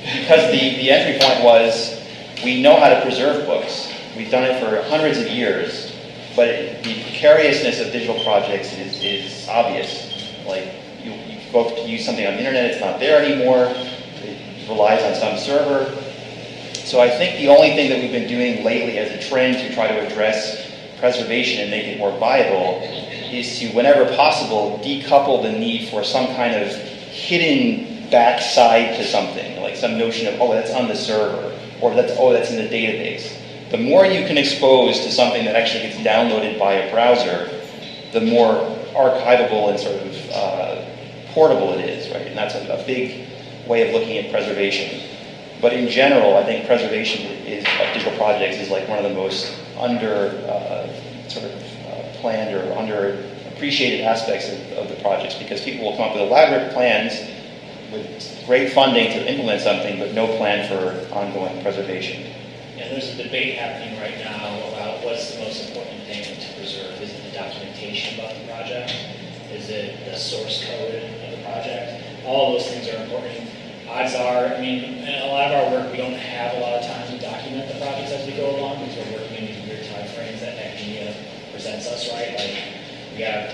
Because the entry point was, we know how to preserve books. We've done it for hundreds of years, but the precariousness of digital projects is obvious. Like, you go to use something on the internet, it's not there anymore, it relies on some server. So I think the only thing that we've been doing lately as a trend to try to address preservation and make it more viable is to, whenever possible, decouple the need for some kind of hidden backside to something, like some notion of, oh, that's on the server, or that's in the database. The more you can expose to something that actually gets downloaded by a browser, the more archivable and sort of portable it is, right? And that's a big way of looking at preservation. But in general, I think preservation of digital projects is like one of the most planned or underappreciated aspects of the projects, because people will come up with elaborate plans with great funding to implement something, but no plan for ongoing preservation. And there's a debate happening right now about what's the most important thing to preserve. Is it the documentation about the project? Is it the source code of the project? All those things are important. Odds are, in a lot of our work, we don't have a lot of time to document the projects as we go along because we're working in these weird time frames that academia presents us, right? Like, we have,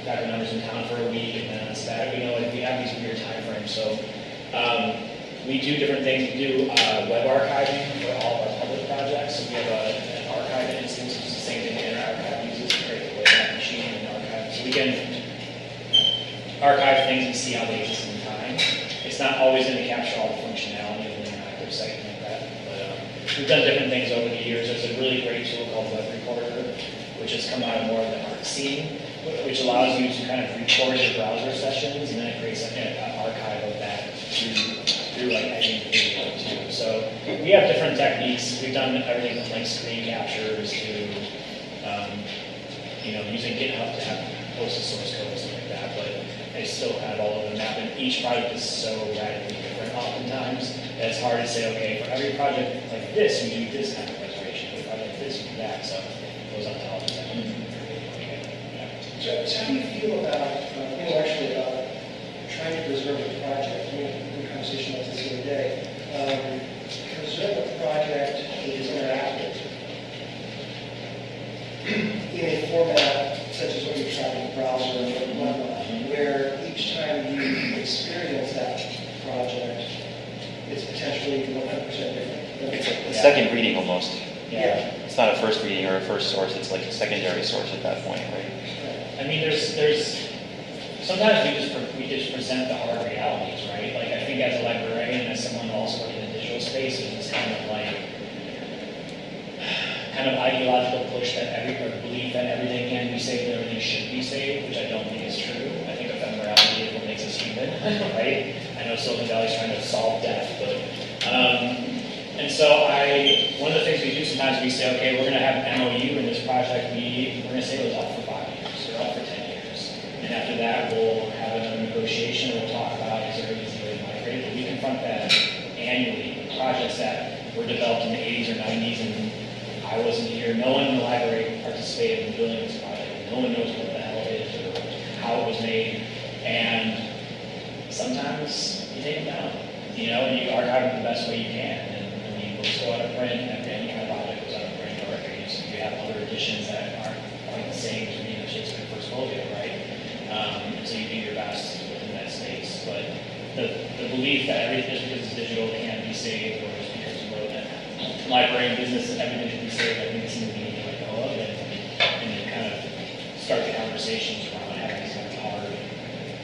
faculty members in town for a week, and then on Saturday, we have these weird time frames. So we do different things. We do web archiving for all of our public projects. So we have an archive instance, which is the same thing that InterArchive uses to create the Wayback Machine and archive. So we can archive things and see how they exist in time. It's not always going to capture all the functionality of an interactive site like that, but we've done different things over the years. There's a really great tool called Web Recorder, which has come out of more of the art scene, which allows you to kind of record your browser sessions, and then it creates an archive of that through like editing video too. So we have different techniques. We've done everything from like screen captures to using GitHub to have posted source code and stuff like that, but it's still kind of all over the map, and each project is so radically different oftentimes that it's hard to say, okay, for every project like this, we do this kind of preservation. For a project like this, we do that. So it goes on top of that. So how do you feel about, intellectually, about trying to preserve a project? We had a conversation about this the other day. Preserve a project that is interactive in a format such as what you try in the browser or whatnot, where each time you experience that project, it's potentially 100% different. It's a second reading almost. Yeah. It's not a first reading or a first source, it's like a secondary source at that point, right? I mean, there's sometimes we just present the hard realities, right? Like I think as a librarian, as someone who also working in digital spaces, it's kind of ideological push that or belief that everything can be saved and everything should be saved, which I don't think is true. I think ephemerality is what makes us human, right? I know Silicon Valley's trying to solve death, but and so one of the things we do sometimes we say, okay, we're going to have an MOU in this project. We're going to say it was up for 5 years or up for 10 years, and after that we'll have another negotiation. We'll talk about is there an easy way to migrate, but we confront that annually. Projects that were developed in the 80s or 90s and I wasn't here. No one in the library participated in building this project. No one knows what the hell it is or how it was made. And sometimes you take them down, and you archive them the best way you can. And I mean, books go out of print, and any kind of project goes out of print, or you have other editions that aren't quite the same as reading the Shakespeare First Folio, right? So you do your best within that space. But the belief that everything just because it's digital can't be saved, or just because you wrote that library and business and everything should be saved, I think it's something we need to let go of and then kind of start the conversations around having these kind of hard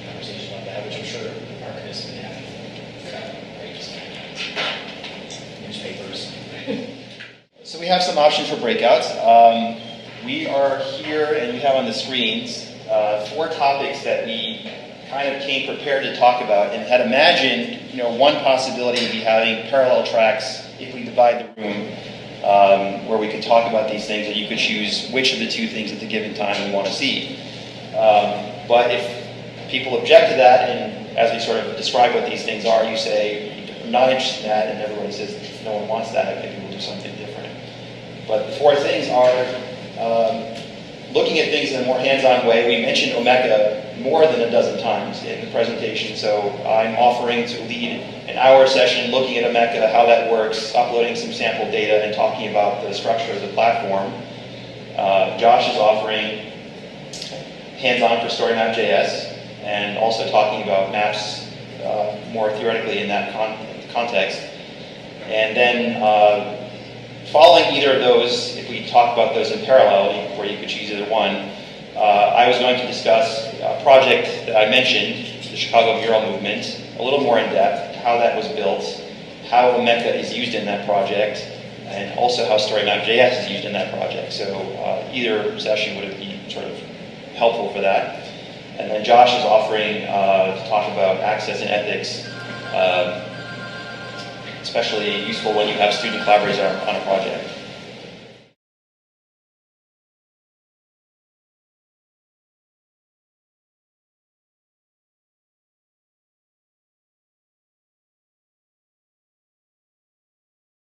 conversations about that, which I'm sure archivists have been having. Newspapers. So we have some options for breakouts. We are here and we have on the screens 4 topics that we kind of came prepared to talk about and had imagined, one possibility would be having parallel tracks if we divide the room where we could talk about these things and you could choose which of the 2 things at the given time you want to see. But if people object to that and as we sort of describe what these things are, you say, I'm not interested in that, and everybody says no one wants that, maybe we'll do something different. But the 4 things are looking at things in a more hands-on way. We mentioned Omeka more than a dozen times in the presentation, so I'm offering to lead an hour session looking at Omeka, how that works, uploading some sample data, and talking about the structure of the platform. Josh is offering hands-on for StoryMap.js, and also talking about maps more theoretically in that context. And then following either of those, if we talk about those in parallel, where you could choose either one, I was going to discuss a project that I mentioned, the Chicago Mural Movement, a little more in depth, how that was built, how Omeka is used in that project, and also how StoryMap.js is used in that project. So either session would be sort of helpful for that. And then Josh is offering to talk about access and ethics, especially useful when you have student collaborators on a project.